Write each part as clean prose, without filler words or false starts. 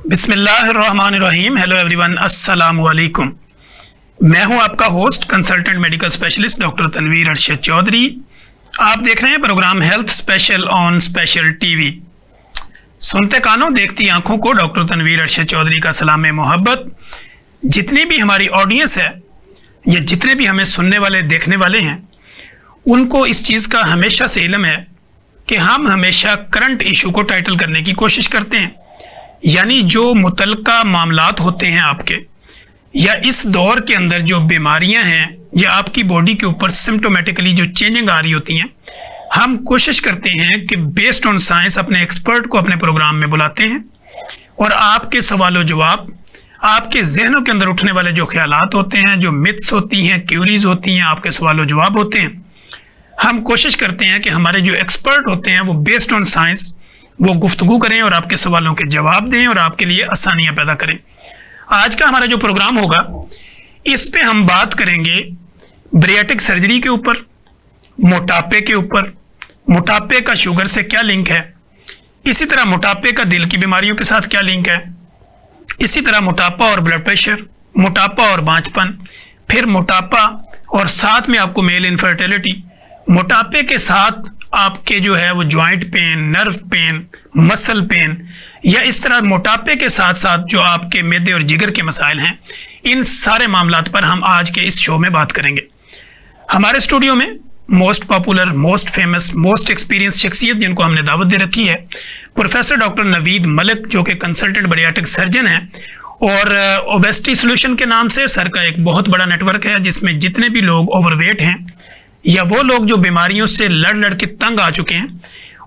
बिस्मिल्लाहिर्रहमानिर्रहीम। Hello everyone, अस्सलाम वालेकुम। मैं हूं आपका host consultant medical specialist doctor Tanveer Arshad Chaudhary. आप देख रहे हैं program health special on special TV. सुनते कानों देखती आंखों को डॉक्टर तनवीर अरशद चौधरी का सलाम मोहब्बत। जितनी भी हमारी ऑडियंस है या जितने भी हमें सुनने वाले देखने वाले हैं, उनको इस चीज़ का हमेशा से इल्म है कि हम हमेशा करंट इशू को टाइटल करने की कोशिश करते हैं, यानी जो मुतलका मामलात होते हैं आपके या इस दौर के अंदर जो बीमारियां हैं या आपकी बॉडी के ऊपर सिम्टोमेटिकली जो चेंजिंग आ रही होती हैं, हम कोशिश करते हैं कि बेस्ड ऑन साइंस अपने एक्सपर्ट को अपने प्रोग्राम में बुलाते हैं और आपके सवालों जवाब, आपके जहनों के अंदर उठने वाले जो ख्यालात होते हैं, जो मिथ्स होती हैं, क्यूरीज होती हैं, आपके सवालों जवाब होते हैं, हम कोशिश करते हैं कि हमारे जो एक्सपर्ट होते हैं वो बेस्ड ऑन साइंस वो गुफ्तगू करें और आपके सवालों के जवाब दें और आपके लिए आसानियां पैदा करें। आज का हमारा जो प्रोग्राम होगा, इस पे हम बात करेंगे बैरिएट्रिक सर्जरी के ऊपर, मोटापे के ऊपर, मोटापे का शुगर से क्या लिंक है, इसी तरह मोटापे का दिल की बीमारियों के साथ क्या लिंक है, इसी तरह मोटापा और ब्लड प्रेशर, मोटापा और बांझपन, फिर मोटापा और साथ में आपको मेल इनफर्टिलिटी, मोटापे के साथ आपके जो है वो joint pain, nerve pain, muscle pain, या इस तरह मोटापे के साथ साथ जो आपके मैदे और जिगर के मसाइल हैं, इन सारे मामलात पर हम आज के इस शो में बात करेंगे। हमारे स्टूडियो में most popular, most famous, most experience शख्सियत जिनको हमने दावत दे रखी है, प्रोफेसर डॉक्टर नवीद मलिक, जो कि कंसल्टेंट बैरिएट्रिक सर्जन हैं और ओबेसिटी सॉल्यूशन के नाम से सर का एक बहुत बड़ा नेटवर्क है जिसमें जितने भी लोग ओवरवेट हैं या वो लोग जो बीमारियों से लड़ लड़ के तंग आ चुके हैं,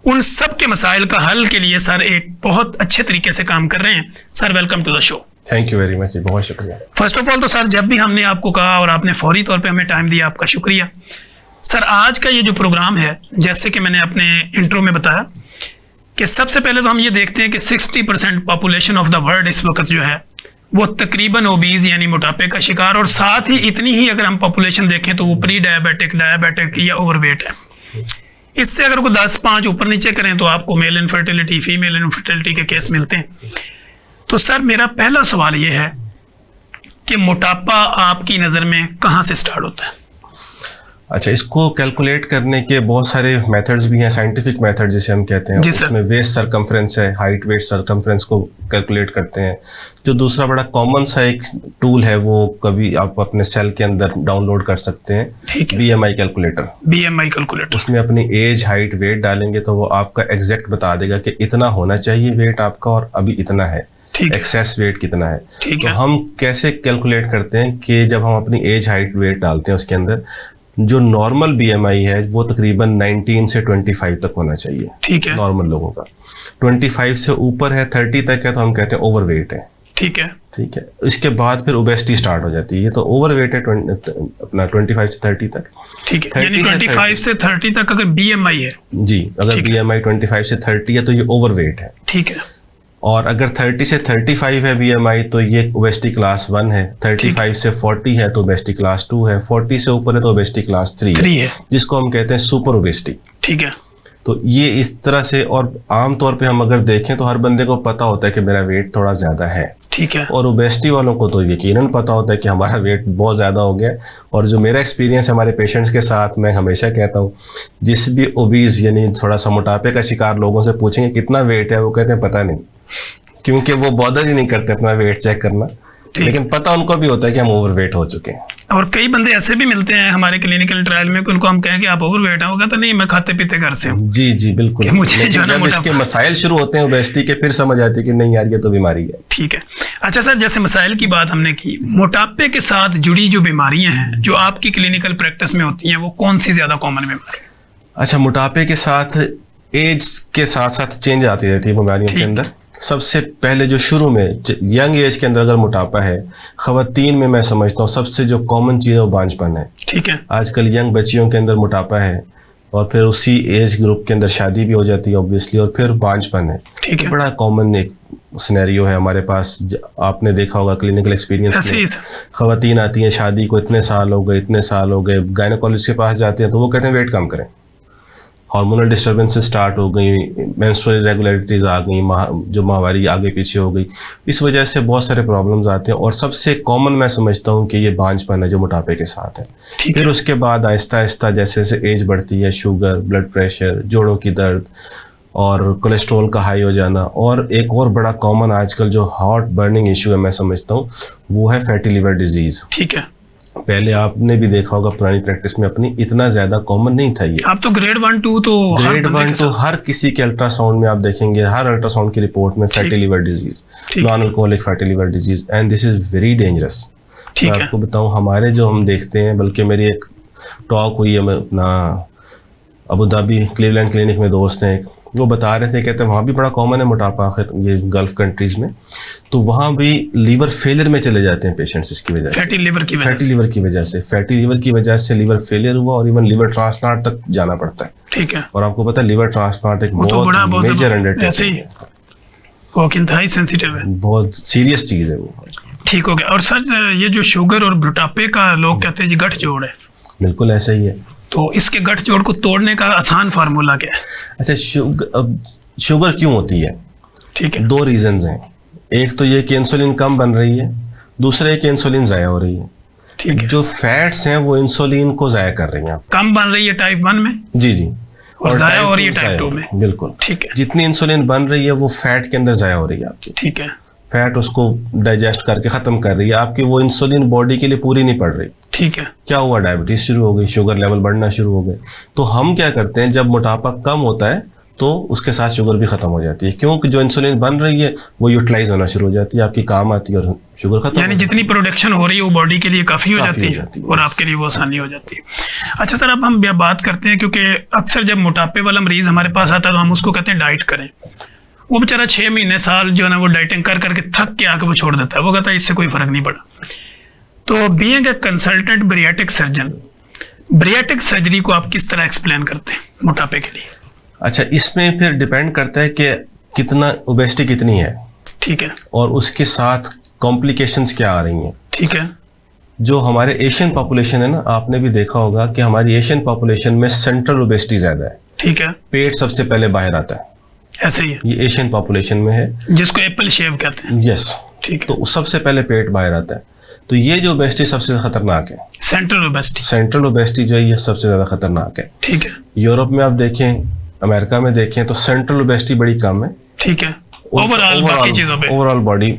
उन सब के मसाइल का हल के लिए सर एक बहुत अच्छे तरीके से काम कर रहे हैं। Sir, welcome to the show. Thank you very much, बहुत शुक्रिया। फर्स्ट ऑफ ऑल तो सर, जब भी हमने आपको कहा और आपने फौरी तौर पे हमें टाइम दिया, आपका शुक्रिया। सर, आज का ये जो प्रोग्राम है, जैसे कि मैंने अपने इंट्रो में बताया कि सबसे पहले तो हम ये देखते हैं कि 60% पॉपुलेशन ऑफ द वर्ल्ड इस वक्त जो है वो तकरीबन ओबीज यानी मोटापे का शिकार, और साथ ही इतनी ही अगर हम पॉपुलेशन देखें तो वो प्री डायबिटिक, डायबिटिक या ओवरवेट है। इससे अगर कोई 10-5 ऊपर नीचे करें तो आपको मेल इनफर्टिलिटी, फीमेल इनफर्टिलिटी के केस मिलते हैं। तो सर, मेरा पहला सवाल ये है कि मोटापा आपकी नज़र में कहाँ से स्टार्ट होता है? अच्छा, इसको कैलकुलेट करने के बहुत सारे मेथड्स भी हैं, साइंटिफिक मेथड जिसे हम कहते हैं। उसमें वेस्ट सरकमफ्रेंस है, हाइट वेट सरकमफ्रेंस को कैलकुलेट करते हैं। जो दूसरा बड़ा कॉमन सा एक टूल है, वो कभी आप अपने सेल के अंदर डाउनलोड कर सकते हैं, BMI कैलकुलेटर। BMI कैलकुलेटर, उसमें अपनी एज, हाइट, वेट डालेंगे तो वो आपका एग्जैक्ट बता देगा कि इतना होना चाहिए वेट आपका और अभी इतना है, एक्सेस वेट कितना है। तो हम कैसे कैलकुलेट करते हैं कि जब हम अपनी एज, हाइट, वेट डालते हैं, उसके अंदर जो नॉर्मल BMI है वो तकरीबन 19 से 25 तक होना चाहिए। ठीक है। नॉर्मल लोगों का 25 से ऊपर है, 30 तक है तो हम कहते हैं ओवरवेट है। ठीक है। ठीक है। इसके बाद फिर ओबेसिटी स्टार्ट हो जाती है। ये तो ओवरवेट है अपना 25 से 30 तक। ठीक है, यानी 25 से 30 तक अगर BMI है जी, अगर BMI 25 से 30 है तो ये ओवरवेट है। ठीक है। और अगर 30 से 35 है BMI तो ये ओबेसिटी क्लास 1 है, 35 से 40 है तो ओबेसिटी क्लास 2 है, 40 से ऊपर है तो ओबेसिटी क्लास 3 है, जिसको हम कहते हैं सुपर ओबेसिटी। ठीक है। तो ये इस तरह से, और आम तौर पे हम अगर देखें तो हर बंदे को पता होता है कि मेरा वेट थोड़ा ज़्यादा है। ठीक है। और ओबेसिटी वालों को तो यकीनन पता होता है कि हमारा वेट बहुत ज़्यादा हो गया। और जो मेरा एक्सपीरियंस है हमारे पेशेंट्स के साथ, मैं हमेशा कहता हूँ, जिस भी ओबीज यानी थोड़ा सा मोटापे का शिकार लोगों से पूछेंगे कितना वेट है, वो कहते हैं पता नहीं, क्योंकि वो बॉदर ही नहीं करते अपना वेट चेक करना, लेकिन पता उनको भी होता है कि हम ओवरवेट हो चुके हैं। और कई बंदे ऐसे भी मिलते हैं हमारे क्लिनिकल ट्रायल में कि उनको हम कहें कि आप ओवरवेट हैं, वो कहते नहीं, मैं खाते पीते घर से हूँ। जी जी बिल्कुल। मुझे जब इसके मसाइल शुरू होते हैं ओबेसिटी के, फिर समझ आती है कि नहीं यार, ये तो बीमारी है। ठीक है। अच्छा सर, जैसे मसाइल की बात हमने की, मोटापे के साथ जुड़ी जो बीमारियां हैं जो आपकी क्लिनिकल प्रैक्टिस में होती हैं, वो कौन सी ज्यादा कॉमन बीमारी? अच्छा, मोटापे के साथ एज के साथ साथ चेंज आती रहती है बीमारियों के अंदर। सबसे पहले जो शुरू में यंग एज के अंदर अगर मोटापा है, खवातीन में मैं समझता हूँ सबसे जो कॉमन चीज़ है वो बांझपन है। ठीक है। आजकल यंग बच्चियों के अंदर मोटापा है और फिर उसी एज ग्रुप के अंदर शादी भी हो जाती है ऑब्वियसली, और फिर बांझपन है। ठीक है। बड़ा कॉमन एक सिनेरियो है हमारे पास, आपने देखा होगा क्लिनिकल एक्सपीरियंस में। खवातीन आती हैं, शादी को इतने साल हो गए, इतने साल हो गए, गायनेकोलॉजिस्ट के पास जाते हैं तो वो कहते हैं वेट कम करें, हार्मोनल डिस्टर्बेंसेस स्टार्ट हो गई, मेंस्ट्रुअल इरेगुलरिटीज आ गई, जो माहवारी आगे पीछे हो गई, इस वजह से बहुत सारे प्रॉब्लम्स आते हैं। और सबसे कॉमन मैं समझता हूँ कि ये बांझपन है जो मोटापे के साथ है। फिर उसके बाद आहिस्ता आहिस्ता जैसे जैसे एज बढ़ती है, शुगर, ब्लड प्रेशर, जोड़ों की दर्द और कोलेस्ट्रॉल का हाई हो जाना, और एक और बड़ा कॉमन आजकल जो हार्ट बर्निंग इशू है मैं समझता हूँ वो है फैटी लिवर डिजीज। ठीक है। पहले आपने भी देखा होगा पुरानी प्रैक्टिस में अपनी, इतना ज्यादा कॉमन नहीं था ये। अब तो ग्रेड 1 2 तो ग्रेड 1 तो हर किसी के अल्ट्रासाउंड में आप देखेंगे, हर अल्ट्रासाउंड की रिपोर्ट में fatty liver disease, non alcoholic fatty liver disease, and this is very dangerous. मैं आपको बताऊं, हमारे जो हम देखते हैं, बल्कि मेरी एक टॉक हुई है, मैं अपना अबू धाबी क्लीवलैंड क्लिनिक में दोस्त हैं, वो बता रहे थे, कहते हैं वहाँ भी बड़ा कॉमन है मोटापा आखिर ये गल्फ कंट्रीज में, तो वहाँ भी लीवर फेलियर में चले जाते हैं पेशेंट्स इसकी वजह से, फैटी लिवर की वजह से लीवर फेलियर हुआ और इवन लिवर ट्रांसप्लांट तक जाना पड़ता है। ठीक है। और आपको पता है लिवर ट्रांसप्लांट एक बहुत मेजर अंडरटेकिंग है, वो इंतहाई सेंसिटिव है, बहुत सीरियस चीज है वो। ठीक हो गया। और सर ये जो शुगर और मोटापे का लोग कहते हैं गठजोड़ है, बिल्कुल ऐसा ही है। तो इसके गठजोड़ को तोड़ने का आसान फार्मूला क्या है? अच्छा, शुगर क्यों होती है? ठीक है। 2 रीजंस हैं, एक तो ये कि इंसुलिन कम बन रही है, दूसरा ये कि इंसुलिन जाया हो रही है। ठीक है। जो फैट्स हैं वो इंसुलिन को जाया कर रही हैं। कम बन रही है टाइप 1 में, जी, और जाया हो रही है टाइप 2 में। बिल्कुल। ठीक है। जितनी इंसुलिन बन रही है वो फैट के अंदर जाया हो रही है आपकी। ठीक है। फैट उसको डाइजेस्ट करके खत्म कर रही है आपकी, वो इंसुलिन बॉडी के लिए पूरी नहीं पड़ रही। ठीक है। क्या हुआ, डायबिटीज शुरू हो गई, शुगर लेवल बढ़ना शुरू हो गए। तो हम क्या करते हैं, जब मोटापा कम होता है तो उसके साथ शुगर भी खत्म हो जाती है, क्योंकि जो इंसुलिन बन रही है वो यूटिलाइज होना शुरू हो जाती है, आपकी काम आती है और शुगर खत्म, यानी जितनी प्रोडक्शन हो रही है वो बॉडी के लिए काफी हो जाती है और आपके लिए वो आसानी हो जाती है। अच्छा सर, अब हम बात करते हैं, क्योंकि अक्सर जब मोटापे वाला मरीज हमारे पास आता है तो हम उसको कहते हैं डाइट करें। वो बेचारा 6 महीने साल जो है ना वो डाइटिंग कर करके थक के आके वो छोड़ देता है, वो कहता है इससे कोई फर्क नहीं पड़ा। तो being a consultant bariatric surgeon, bariatric surgery को आप किस तरह एक्सप्लेन करते हैं मोटापे के लिए? अच्छा, इसमें फिर डिपेंड करता है कि कितना ओबेसिटी कितनी है। ठीक है। और उसके साथ कॉम्प्लिकेशंस क्या आ रही हैं। ठीक है। जो हमारे एशियन पॉपुलेशन है ना, आपने भी देखा होगा कि हमारी एशियन पॉपुलेशन में सेंट्रल ओबेसिटी ज्यादा है। ठीक है। पेट सबसे पहले बाहर आता है, ऐसे ही है, ये एशियन पॉपुलेशन में है, जिसको एप्पल शेव कहते हैं। यस। ठीक है। तो सबसे पहले पेट बाहर आता है, तो ये जो ओबेसिटी सबसे खतरनाक है, सेंट्रल ओबेसिटी। सेंट्रल ओबेसिटी जो है ये सबसे ज्यादा खतरनाक है। ठीक है। यूरोप में आप देखें, अमेरिका में देखें तो सेंट्रल ओबेसिटी बड़ी कम है। ठीक है। ओवरऑल बाकी चीजों पे, ओवरऑल बॉडी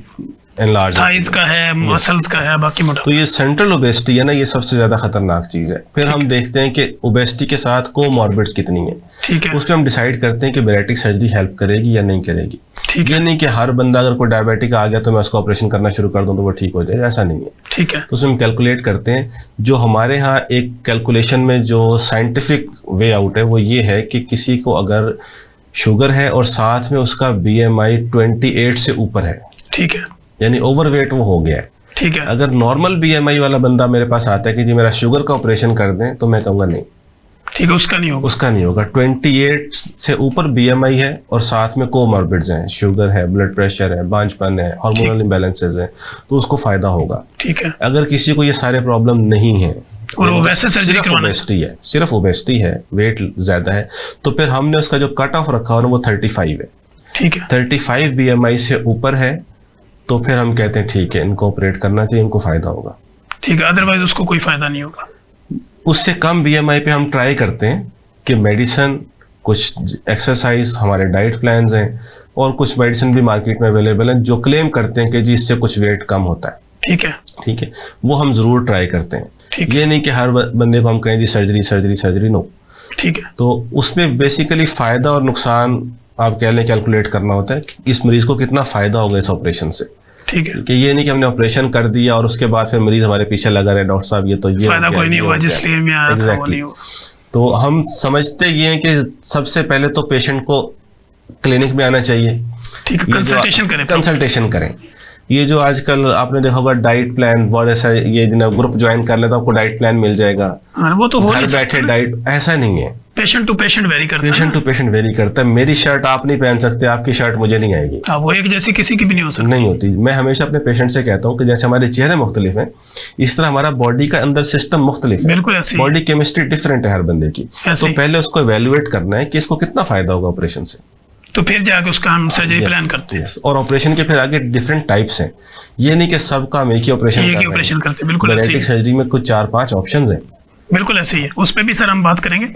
एनलार्ज, थाइज का है, मसल्स का है, बाकी मोटा। तो ये सेंट्रल ओबेसिटी है ना, ये सबसे ज्यादा खतरनाक चीज है। फिर हम देखते हैं कि ओबेसिटी के साथ कोमॉर्बिड्स कितनी है। ठीक है। उस पर हम डिसाइड करते हैं कि बैरिएट्रिक सर्जरी हेल्प करेगी या नहीं करेगी। ठीक ये है। नहीं कि हर बंदा अगर कोई डायबिटिक आ गया तो मैं उसको ऑपरेशन करना शुरू कर दूं तो वो ठीक हो जाएगा, ऐसा नहीं है। ठीक है। तो उसमें हम कैलकुलेट करते हैं, जो हमारे यहाँ एक कैलकुलेशन में जो साइंटिफिक वे आउट है वो ये है कि किसी को अगर शुगर है और साथ में उसका BMI 28 से ऊपर है, ठीक है, यानी ओवरवेट वो हो गया है। ठीक है। अगर नॉर्मल BMI वाला बंदा मेरे पास आता है कि जी मेरा शुगर का ऑपरेशन कर दें, तो मैं कहूँगा नहीं, ठीक है, उसका नहीं होगा। उसका नहीं होगा। 28 से ऊपर BMI है और साथ में कोमॉर्बिड्स हैं, शुगर है, ब्लड प्रेशर है, बांझपन है, हार्मोनल इम्बैलेंसेस हैं, तो उसको फायदा होगा। ठीक है। अगर किसी को ये सारे प्रॉब्लम नहीं है और वो वैसे सर्जरी करवाना है, सिर्फ ओबेसिटी है, वेट ज्यादा है, तो फिर हमने उसका जो कट ऑफ रखा है वो 35 है। ठीक है। 35 BMI से ऊपर है तो फिर हम कहते हैं ठीक है, इनको ऑपरेट करना चाहिए, इनको फायदा होगा। ठीक है, अदरवाइज उसको कोई फायदा नहीं होगा। उससे कम BMI पे हम ट्राई करते हैं कि मेडिसिन, कुछ एक्सरसाइज, हमारे डाइट प्लान्स हैं और कुछ मेडिसिन भी मार्केट में अवेलेबल हैं जो क्लेम करते हैं कि जी इससे कुछ वेट कम होता है। ठीक है। ठीक है, वो हम जरूर ट्राई करते हैं। ठीक ये नहीं कि हर बंदे को हम कहें जी सर्जरी सर्जरी सर्जरी, नो। ठीक है। तो उसमें बेसिकली फायदा और नुकसान आप कह लें कैलकुलेट करना होता है कि इस मरीज को कितना फायदा होगा इस ऑपरेशन से। ठीक है, कि ये नहीं कि हमने ऑपरेशन कर दिया और उसके बाद फिर मरीज हमारे पीछे लगा रहे, डॉक्टर साहब ये तो ये फायदा कोई नहीं हुआ जिसलिए मैं आया था, वो नहीं हुआ। तो हम समझते ये हैं कि सबसे पहले तो पेशेंट को क्लिनिक में आना चाहिए। ठीक है, कंसल्टेशन करें। कंसल्टेशन करें। ये जो आजकल आपने देखा होगा डाइट प्लान बहुत ऐसा, ये ग्रुप ज्वाइन कर ले तो आपको डाइट प्लान मिल जाएगा, वो तो हो घर बैठे डाइट, ऐसा नहीं है। पेशेंट टू पेशेंट वेरी करता है, पेशेंट टू पेशेंट वेरी करता है। मेरी शर्ट आप नहीं पहन सकते, आपकी शर्ट मुझे नहीं आएगी, वो एक जैसी किसी की भी नहीं हो सकती, नहीं होती। मैं हमेशा अपने पेशेंट से कहता हूँ कि जैसे हमारे चेहरे मुख्तलिफ हैं, इस तरह हमारा बॉडी का अंदर सिस्टम मुख्तलिफ है, बिल्कुल ऐसे बॉडी केमिस्ट्री डिफरेंट है हर बंदे की। तो पहले उसको इवेल्युएट करना है कि इसको कितना फायदा होगा ऑपरेशन से, तो फिर जाके उसका हम सर्जरी प्लान करते हैं। और ऑपरेशन के फिर आगे डिफरेंट टाइप्स हैं, ये नहीं कि सबका हम एक ही ऑपरेशन करते हैं। बिल्कुल बैरेटिक सर्जरी में कुछ 4-5 ऑप्शंस हैं। बिल्कुल ऐसे ही है, उस पर भी सर हम बात करेंगे।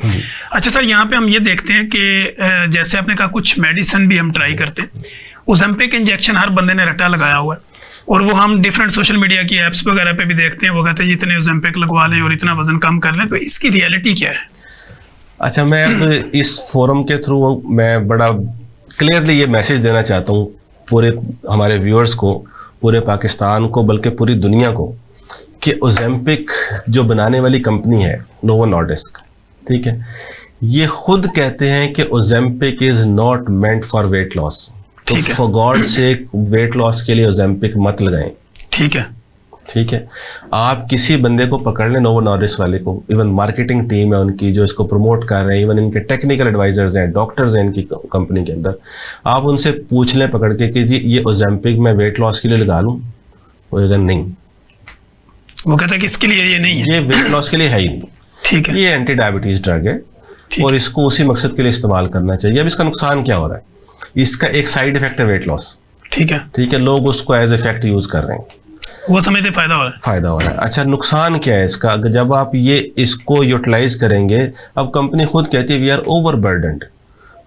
अच्छा सर, यहाँ पे हम ये देखते हैं कि जैसे आपने कहा कुछ मेडिसिन भी हम ट्राई करते हैं। ओज़ेम्पिक इंजेक्शन हर बंदे ने रट्टा लगाया हुआ है, और वो हम डिफरेंट सोशल मीडिया की एप्स वगैरह पे भी देखते हैं, वो कहते हैं इतने ओज़ेम्पिक लगवा लें और इतना वजन कम कर लें, तो इसकी रियलिटी क्या है? अच्छा, मैं अब इस फोरम के थ्रू मैं बड़ा क्लियरली ये मैसेज देना चाहता हूँ पूरे हमारे व्यूअर्स को, पूरे पाकिस्तान को, बल्कि पूरी दुनिया को, कि ओज़ेम्पिक जो बनाने वाली कंपनी है नोवो नॉर्डिस्क, ठीक है, ये खुद कहते हैं कि Ozempic is not meant for weight loss. तो for God sake weight loss के लिए ओज़ेम्पिक मत लगाएं। ठीक है, ठीक है। आप किसी बंदे को पकड़ लें, नोवो नॉर्डिस्क वाले को, इवन मार्केटिंग टीम है उनकी जो इसको प्रमोट कर रहे हैं, इवन इनके टेक्निकल एडवाइजर्स हैं, डॉक्टर्स हैं इनकी कंपनी के अंदर, आप उनसे पूछ लें पकड़ के कि जी ये ओज़ेम्पिक मैं वेट लॉस के लिए लगा लूँ, वो नहीं, वो कहता है कि इसके लिए ये नहीं है, ये वेट लॉस के लिए है ही नहीं। ठीक है, ये एंटी डायबिटीज ड्रग है और इसको उसी मकसद के लिए इस्तेमाल करना चाहिए। अब इसका नुकसान क्या हो रहा है? इसका एक साइड इफेक्ट है वेट लॉस। ठीक है, ठीक है, लोग उसको एज इफेक्ट यूज कर रहे हैं, वो समझते फायदा हो रहा है, फायदा हो रहा है। अच्छा, नुकसान क्या है इसका? जब आप ये इसको यूटिलाइज करेंगे, अब कंपनी खुद कहती है वी आर ओवरबर्डन्ड,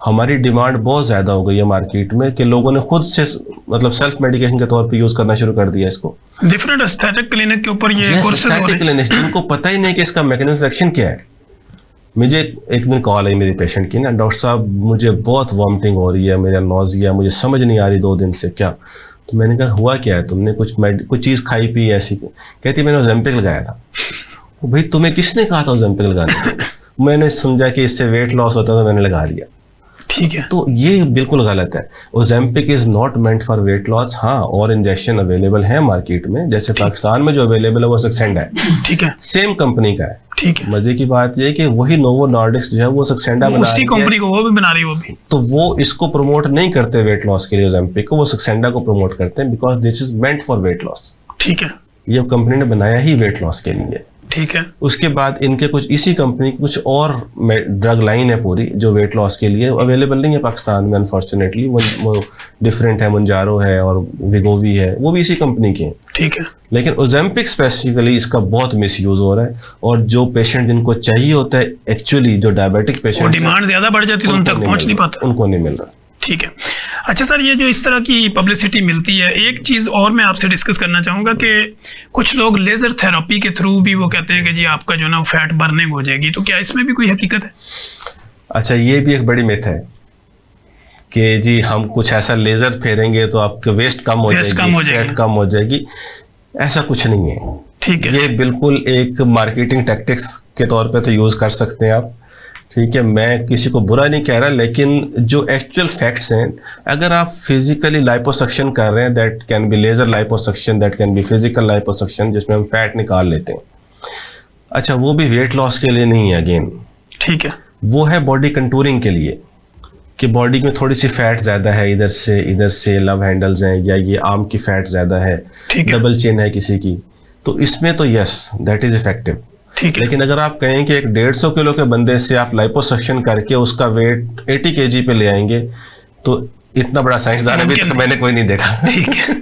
हमारी डिमांड बहुत ज़्यादा हो गई है मार्केट में कि लोगों ने खुद से मतलब सेल्फ मेडिकेशन के तौर पे यूज़ करना शुरू कर दिया इसको। डिफरेंट एस्थेटिक क्लिनिक के ऊपर ये कोर्सेज हो रहे हैं, क्लिनिक जिनको पता ही नहीं कि इसका मैकेनिज्म एक्शन क्या है। मुझे एक दिन कॉल आई मेरी पेशेंट की ना, डॉक्टर साहब मुझे बहुत वॉमिटिंग हो रही है, मेरा नौजिया, मुझे समझ नहीं आ रही 2 दिन से क्या। तो मैंने कहा हुआ क्या है, तुमने कुछ चीज़ खाई पी ऐसी? कहती मैंने ओज़ेम्पिक लगाया था। भाई तुम्हें किसने कहा था ओज़ेम्पिक लगाने? मैंने समझा कि इससे वेट लॉस होता है तो मैंने लगा लिया। ठीक है, तो ये बिल्कुल गलत है। Ozempic is not meant for weight loss. हाँ, और इंजेक्शन अवेलेबल है मार्केट में, जैसे पाकिस्तान में जो अवेलेबल है वो सक्सेंडा है, ठीक है, सेम कंपनी का है। ठीक है, मजे की बात ये है कि वही नोवो नॉर्डिस्क जो है वो सक्सेंडा बना उसी कंपनी को वो भी बना रही है, वो भी। तो वो इसको प्रमोट नहीं करते वेट लॉस के लिए ओज़ेम्पिक को, वो सक्सेंडा को प्रमोट करते हैं because this is meant for weight loss. ठीक है, ये कंपनी ने बनाया ही वेट लॉस के लिए। ठीक है, उसके बाद इनके कुछ इसी कंपनी की कुछ और ड्रग लाइन है पूरी जो वेट लॉस के लिए अवेलेबल नहीं है पाकिस्तान में अनफॉर्चुनेटली। वो डिफरेंट है, मुंजारो है और विगोवी है, वो भी इसी कंपनी के हैं। ठीक है, लेकिन ओज़ेम्पिक स्पेसिफिकली इसका बहुत मिसयूज हो रहा है, और जो पेशेंट जिनको चाहिए होता है एक्चुअली, जो डायबिटिक पेशेंट, डिमांड ज्यादा बढ़ जाती है तो उन तक पहुंच नहीं पाता, उनको नहीं मिल रहा। ठीक है। अच्छा सर, ये जो इस तरह की पब्लिसिटी मिलती है, एक चीज़ और मैं आपसे डिस्कस करना चाहूँगा कि कुछ लोग लेज़र थेरेपी के थ्रू भी वो कहते हैं कि जी आपका जो ना फैट बर्निंग हो जाएगी, तो क्या इसमें भी कोई हकीकत है? अच्छा, ये भी एक बड़ी मिथ है कि जी हम कुछ ऐसा लेज़र फेरेंगे तो आपके वेस्ट कम हो जाएगी, फैट कम हो जाएगी। ऐसा कुछ नहीं है। ठीक है, ये बिल्कुल एक मार्केटिंग टैक्टिक्स के तौर पे तो यूज़ कर सकते हैं आप। ठीक है, मैं किसी को बुरा नहीं कह रहा, लेकिन जो एक्चुअल फैक्ट्स हैं, अगर आप फिजिकली लाइपोसक्शन कर रहे हैं, that can be laser liposuction, that can be physical liposuction, जिसमें हम फैट निकाल लेते हैं। अच्छा, वो भी वेट लॉस के लिए नहीं है अगेन। ठीक है, वो है बॉडी कंटूरिंग के लिए, कि बॉडी में थोड़ी सी फैट ज़्यादा है, इधर से लव हैंडल्स हैं, या ये आर्म की फैट ज़्यादा है, डबल चिन है किसी की, तो इसमें तो यस दैट इज़ इफेक्टिव। ठीक है, लेकिन अगर आप कहें कि एक 150 किलो के बंदे से आप लाइपोसक्शन करके उसका वेट 80 kg पे ले आएंगे, तो इतना बड़ा साइंसदान अभी तक मैंने कोई नहीं देखा। ठीक है,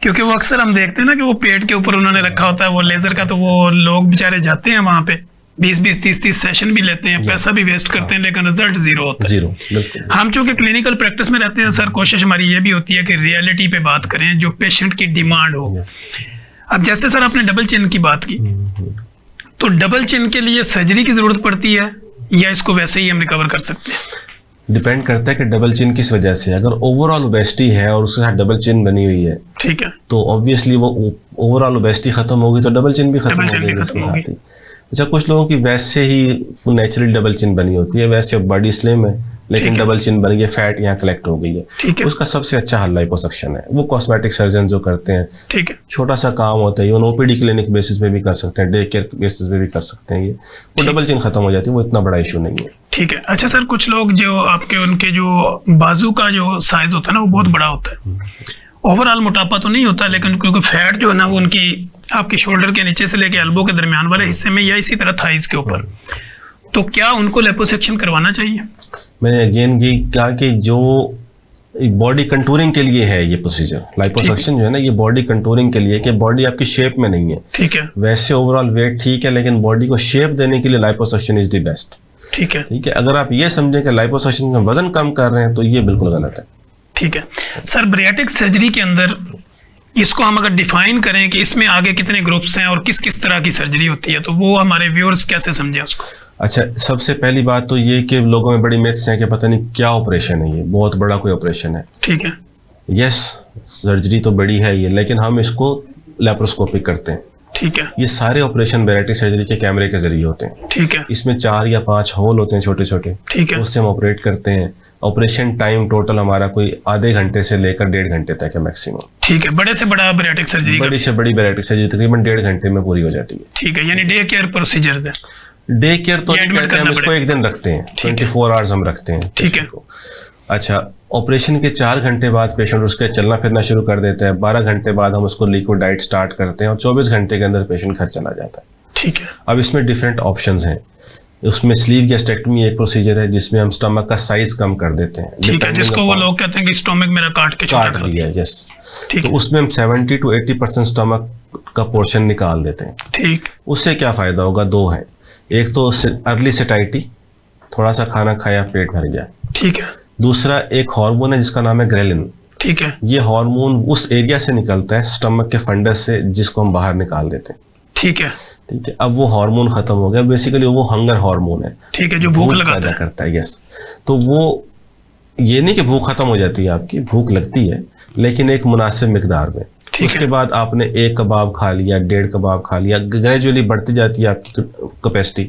क्योंकि वो अक्सर हम देखते हैं ना कि वो पेट के ऊपर उन्होंने रखा होता है वो लेजर का, तो वो लोग बेचारे जाते हैं वहां पे 20-20, 30-30 सेशन भी लेते हैं, पैसा भी वेस्ट करते हैं, लेकिन रिजल्ट जीरो होता है। जीरो, बिल्कुल। हम चूंकि क्लिनिकल प्रैक्टिस में रहते हैं सर, कोशिश हमारी ये भी होती है कि रियलिटी पे बात करें, जो पेशेंट की डिमांड हो। अब जैसे सर आपने डबल चिन की बात की, तो डबल चिन के लिए सर्जरी की जरूरत पड़ती है या इसको वैसे ही हम रिकवर कर सकते हैं? डिपेंड करता है कि डबल चिन किस वजह से। अगर ओवरऑल ओबेसिटी है और उसके साथ डबल चिन बनी हुई है, ठीक है, तो ऑब्वियसली वो ओवरऑल ओबेसिटी खत्म होगी तो डबल चिन भी खत्म होगी। अच्छा, कुछ लोगों की वैसे ही नेचुरल डबल चिन बनी होती है, वैसे बॉडी स्लिम है लेकिन डबल चिन बन गई, फैट यहाँ कलेक्ट हो गई है, ठीक है, उसका सबसे अच्छा हल लाइपोसक्शन है। वो कॉस्मेटिक सर्जन जो करते हैं, ठीक है, छोटा सा काम होता है, इवन ओपीडी क्लिनिक बेसिस पे भी कर सकते हैं, डे केयर बेसिस पे भी कर सकते हैं, ये वो डबल चिन खत्म हो जाती है, वो इतना बड़ा इशू नहीं है। ठीक है। अच्छा सर, कुछ लोग जो आपके उनके जो बाजू का जो साइज होता है ना वो बहुत बड़ा होता है, ओवरऑल मोटापा तो नहीं होता लेकिन क्योंकि फैट जो है ना वो उनकी आपकी शोल्डर के नीचे से लेके एल्बो के दरमियान वाले हिस्से में या इसी तरह थाइज के ऊपर, तो क्या उनको लिपोसक्शन करवाना चाहिए? मैंने अगेन ये कहा कि जो बॉडी कंटूरिंग के लिए है ये प्रोसीजर, लाइपोसक्शन जो है ना ये बॉडी कंटूरिंग के लिए, कि बॉडी आपकी शेप में नहीं है, ठीक है, वैसे ओवरऑल वेट ठीक है लेकिन बॉडी को शेप देने के लिए लाइपोसक्शन इज द बेस्ट। ठीक है, ठीक है, अगर आप ये समझें कि लाइपोसक्शन में वजन कम कर रहे हैं तो ये बिल्कुल गलत है। ठीक है सर, बैरिएट्रिक सर्जरी के अंदर इसको हम अगर डिफाइन करें कि इसमें आगे कितने ग्रुप्स हैं और किस किस तरह की सर्जरी होती है, तो वो हमारे व्यूअर्स कैसे समझें उसको? अच्छा, सबसे पहली बात तो ये कि लोगों में बड़ी मिथ्स हैं कि पता नहीं क्या ऑपरेशन है, ये बहुत बड़ा कोई ऑपरेशन है। ठीक है, यस सर्जरी तो बड़ी है ये, लेकिन हम इसको लेप्रोस्कोपिक करते हैं। ठीक है, ये सारे ऑपरेशन बैरिएट्रिक सर्जरी के कैमरे के जरिए होते हैं। ठीक है, इसमें 4 या 5 होल होते हैं छोटे छोटे, ठीक है, उससे हम ऑपरेट करते हैं। ऑपरेशन टाइम टोटल हमारा कोई आधे घंटे से लेकर 1.5 घंटे तक है मैक्सिमम। ठीक है, बड़े से बड़ा बैरिएट्रिक सर्जरी बड़ी से बड़ी बैरिएट्रिक सर्जरी तकरीबन 1.5 घंटे में पूरी हो जाती है। ठीक है, यानी डे केयर प्रोसीजर है। डे केयर तो ये नहीं admit कहते, हम करना इसको पड़ेगा। एक दिन रखते हैं, ठीक है। 24 आवर्स हम रखते हैं ठीक है। patient को। अच्छा, ऑपरेशन के 4 घंटे बाद पेशेंट उसके चलना फिरना शुरू कर देता है, 12 घंटे बाद हम उसको लिक्विड डाइट स्टार्ट करते हैं और 24 घंटे के अंदर पेशेंट घर चला जाता है। ठीक है, अब इसमें डिफरेंट ऑप्शंस हैं। उसमें स्लीव गैस्ट्रेक्टमी एक प्रोसीजर है जिसमें हम स्टमक का साइज कम कर देते हैं, ठीक है, depending जिसको वो upon- लोग कहते हैं कि स्टोमक मेरा काट के छोटा काट कर दिया, यस। ठीक तो है, उसमें हम 70 to 80% स्टमक का पोर्शन निकाल देते हैं। ठीक, उससे क्या फायदा होगा? 2 है। एक तो अर्ली सेटाइटी, थोड़ा सा खाना खाया पेट भर गया। ठीक है, दूसरा एक हार्मोन है जिसका नाम है ग्रेलिन। ठीक है, ये हार्मोन उस एरिया से निकलता है स्टमक के फंडस से जिसको हम बाहर निकाल देते हैं। ठीक है, ठीक है, अब वो हार्मोन खत्म हो गया, बेसिकली वो हंगर हार्मोन है, ठीक है, जो भूख लगाता पैदा है। करता है। यस, तो वो ये नहीं कि भूख खत्म हो जाती है, आपकी भूख लगती है लेकिन एक मुनासिब मिकदार में। ठीक उसके है, बाद आपने 1 कबाब खा लिया, 1.5 कबाब खा लिया, ग्रेजुअली बढ़ती जाती है आपकी कैपेसिटी।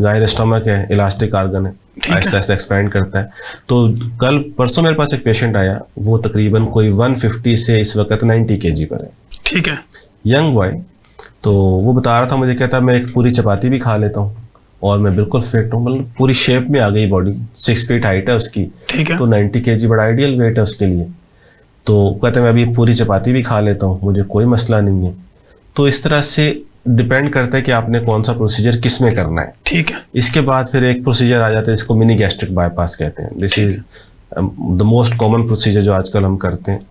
जाहिर स्टमक है, इलास्टिक आर्गन है, ठीक है। आहिस्ता आहिस्ता एक्सपैंड करता है। तो कल परसों मेरे पास एक पेशेंट आया, वो तकरीबन कोई 150 से इस वक्त 90 kg पर है, ठीक है, यंग बॉय। तो वो बता रहा था मुझे, कहता मैं एक पूरी चपाती भी खा लेता हूँ और मैं बिल्कुल फिट हूँ, मतलब पूरी शेप में आ गई बॉडी, 6 फीट हाइट है उसकी, ठीक है, तो 90 kg बड़ा आइडियल वेट है उसके लिए। तो कहते मैं अभी पूरी चपाती भी खा लेता हूँ, मुझे कोई मसला नहीं है। तो इस तरह से डिपेंड करता है कि आपने कौन सा प्रोसीजर किस में करना है। ठीक है, इसके बाद फिर एक प्रोसीजर आ जाता है जिसको मिनी गैस्ट्रिक बाईपास कहते हैं। This is the most common procedure जो आजकल हम करते हैं।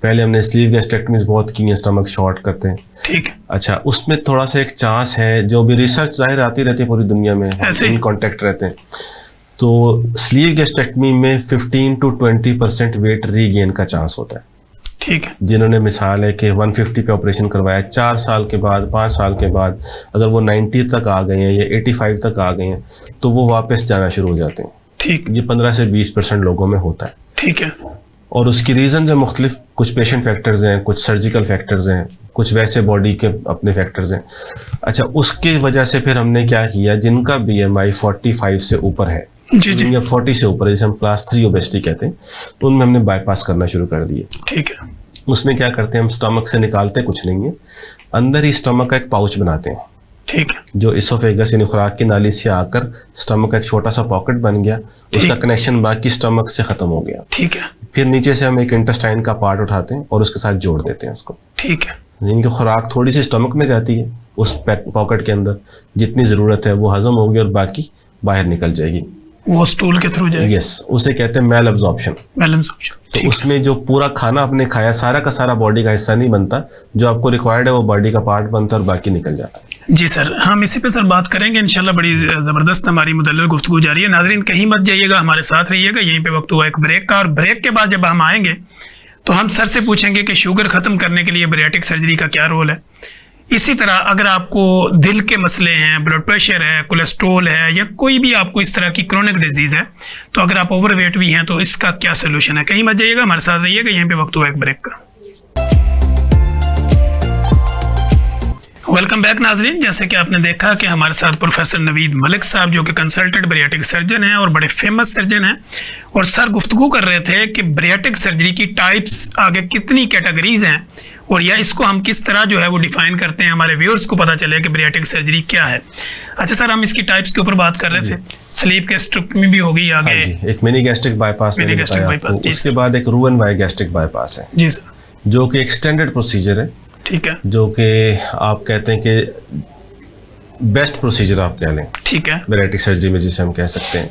पहले हमने स्लीव गैस्ट्रेक्टमीज बहुत की हैं, स्टमक शॉर्ट करते हैं। ठीक है, अच्छा, उसमें थोड़ा सा एक चांस है, जो भी रिसर्च जाहिर आती रहती है पूरी दुनिया में, ऐसे ही? इन कांटेक्ट रहते हैं। तो स्लीव गैस्ट्रेक्टमी में 15 to 20% वेट रीगेन का चांस होता है। ठीक है, जिन्होंने मिसाल है कि 150 पे ऑपरेशन करवाया, 4 साल के बाद 5 साल के बाद अगर वो 90 तक आ गए हैं या 85 तक आ गए हैं तो वो वापस जाना शुरू हो जाते हैं। ठीक, ये 15 से 20% लोगों में होता है। ठीक है, और उसकी रीज़न है मुख्तलिफ, कुछ पेशेंट फैक्टर्स हैं, कुछ सर्जिकल फैक्टर्स हैं, कुछ वैसे बॉडी के अपने फैक्टर्स हैं। अच्छा, उसकी वजह से फिर हमने क्या किया, जिनका BMI 45 से ऊपर है, जी जी, जिनका 40 से ऊपर है, जिसे हम क्लास 3 ओबेसिटी कहते हैं, तो उनमें हमने बाईपास करना शुरू कर दिए। ठीक है, उसमें क्या करते हैं, हम स्टमक से निकालते कुछ नहीं है, अंदर ही स्टमक का एक पाउच बनाते हैं, ठीक है, जो इसोफेगस यानी खुराक की नाली से आकर स्टमक का एक छोटा सा पॉकेट बन गया, उसका कनेक्शन बाकी स्टमक से खत्म हो गया। ठीक है, फिर नीचे से हम एक इंटेस्टाइन का पार्ट उठाते हैं और उसके साथ जोड़ देते हैं उसको। ठीक है, इनकी खुराक थोड़ी सी स्टमक में जाती है, उस पॉकेट के अंदर जितनी ज़रूरत है वो हजम होगी और बाकी बाहर निकल जाएगी। वो स्टूल के थ्रू जाएगी। यस, उसे कहते हैं मेल एब्जॉर्प्शन। Balance option. तो उसमें जो पूरा खाना आपने खाया सारा का सारा बॉडी का हिस्सा नहीं बनता, जो आपको रिक्वायर्ड है वो बॉडी का पार्ट बनता है और बाकी निकल जाता है। जी सर, हम इसी पे सर बात करेंगे इंशाल्लाह। बड़ी ज़बरदस्त हमारी मुदल्लल गुफ्तगू जारी है। नाजरीन कहीं मत जाइएगा, हमारे साथ रहिएगा। यहीं पे वक्त हुआ एक ब्रेक का, और ब्रेक के बाद जब हम आएंगे तो हम सर से पूछेंगे कि शुगर ख़त्म करने के लिए बैरिएट्रिक सर्जरी का क्या रोल है। इसी तरह अगर आपको दिल के मसले हैं, ब्लड प्रेशर है, कोलेस्ट्रोल है, या कोई भी आपको इस तरह की क्रोनिक डिजीज़ है, तो अगर आप ओवरवेट भी हैं तो इसका क्या सोल्यूशन है। कहीं मत जाइएगा, हमारे साथ रहिएगा। यहीं पे वक्त हुआ एक ब्रेक का। वेलकम बैक नाजरीन। जैसे कि आपने देखा कि हमारे साथ प्रोफेसर नवीद मलिक साहब जो कि कंसल्टेंट बरियाटिक सर्जन हैं और बड़े फेमस सर्जन हैं, और सर गुफ्तगू कर रहे थे कि बरियाटिक सर्जरी की टाइप्स आगे कितनी कैटेगरीज हैं और या इसको हम किस तरह जो है वो डिफाइन करते हैं, हमारे व्यूअर्स को पता चले कि बरियाटिक सर्जरी क्या है। अच्छा सर, हम इसकी टाइप्स के ऊपर बात कर रहे थे। स्लीप गैस्ट्रेक्टमी भी होगी आगे। हाँ जी, एक मिनी गैस्ट्रिक बाईपास मैंने बताया आपको। उसके बाद एक रूएन वाई गैस्ट्रिक बाईपास है जी सर, जो कि एक्सटेंडेड प्रोसीजर है। ठीक है, जो कि आप कहते हैं कि बेस्ट प्रोसीजर आप कह लें, ठीक है, बरियाटिक सर्जरी में जिसे हम कह सकते हैं,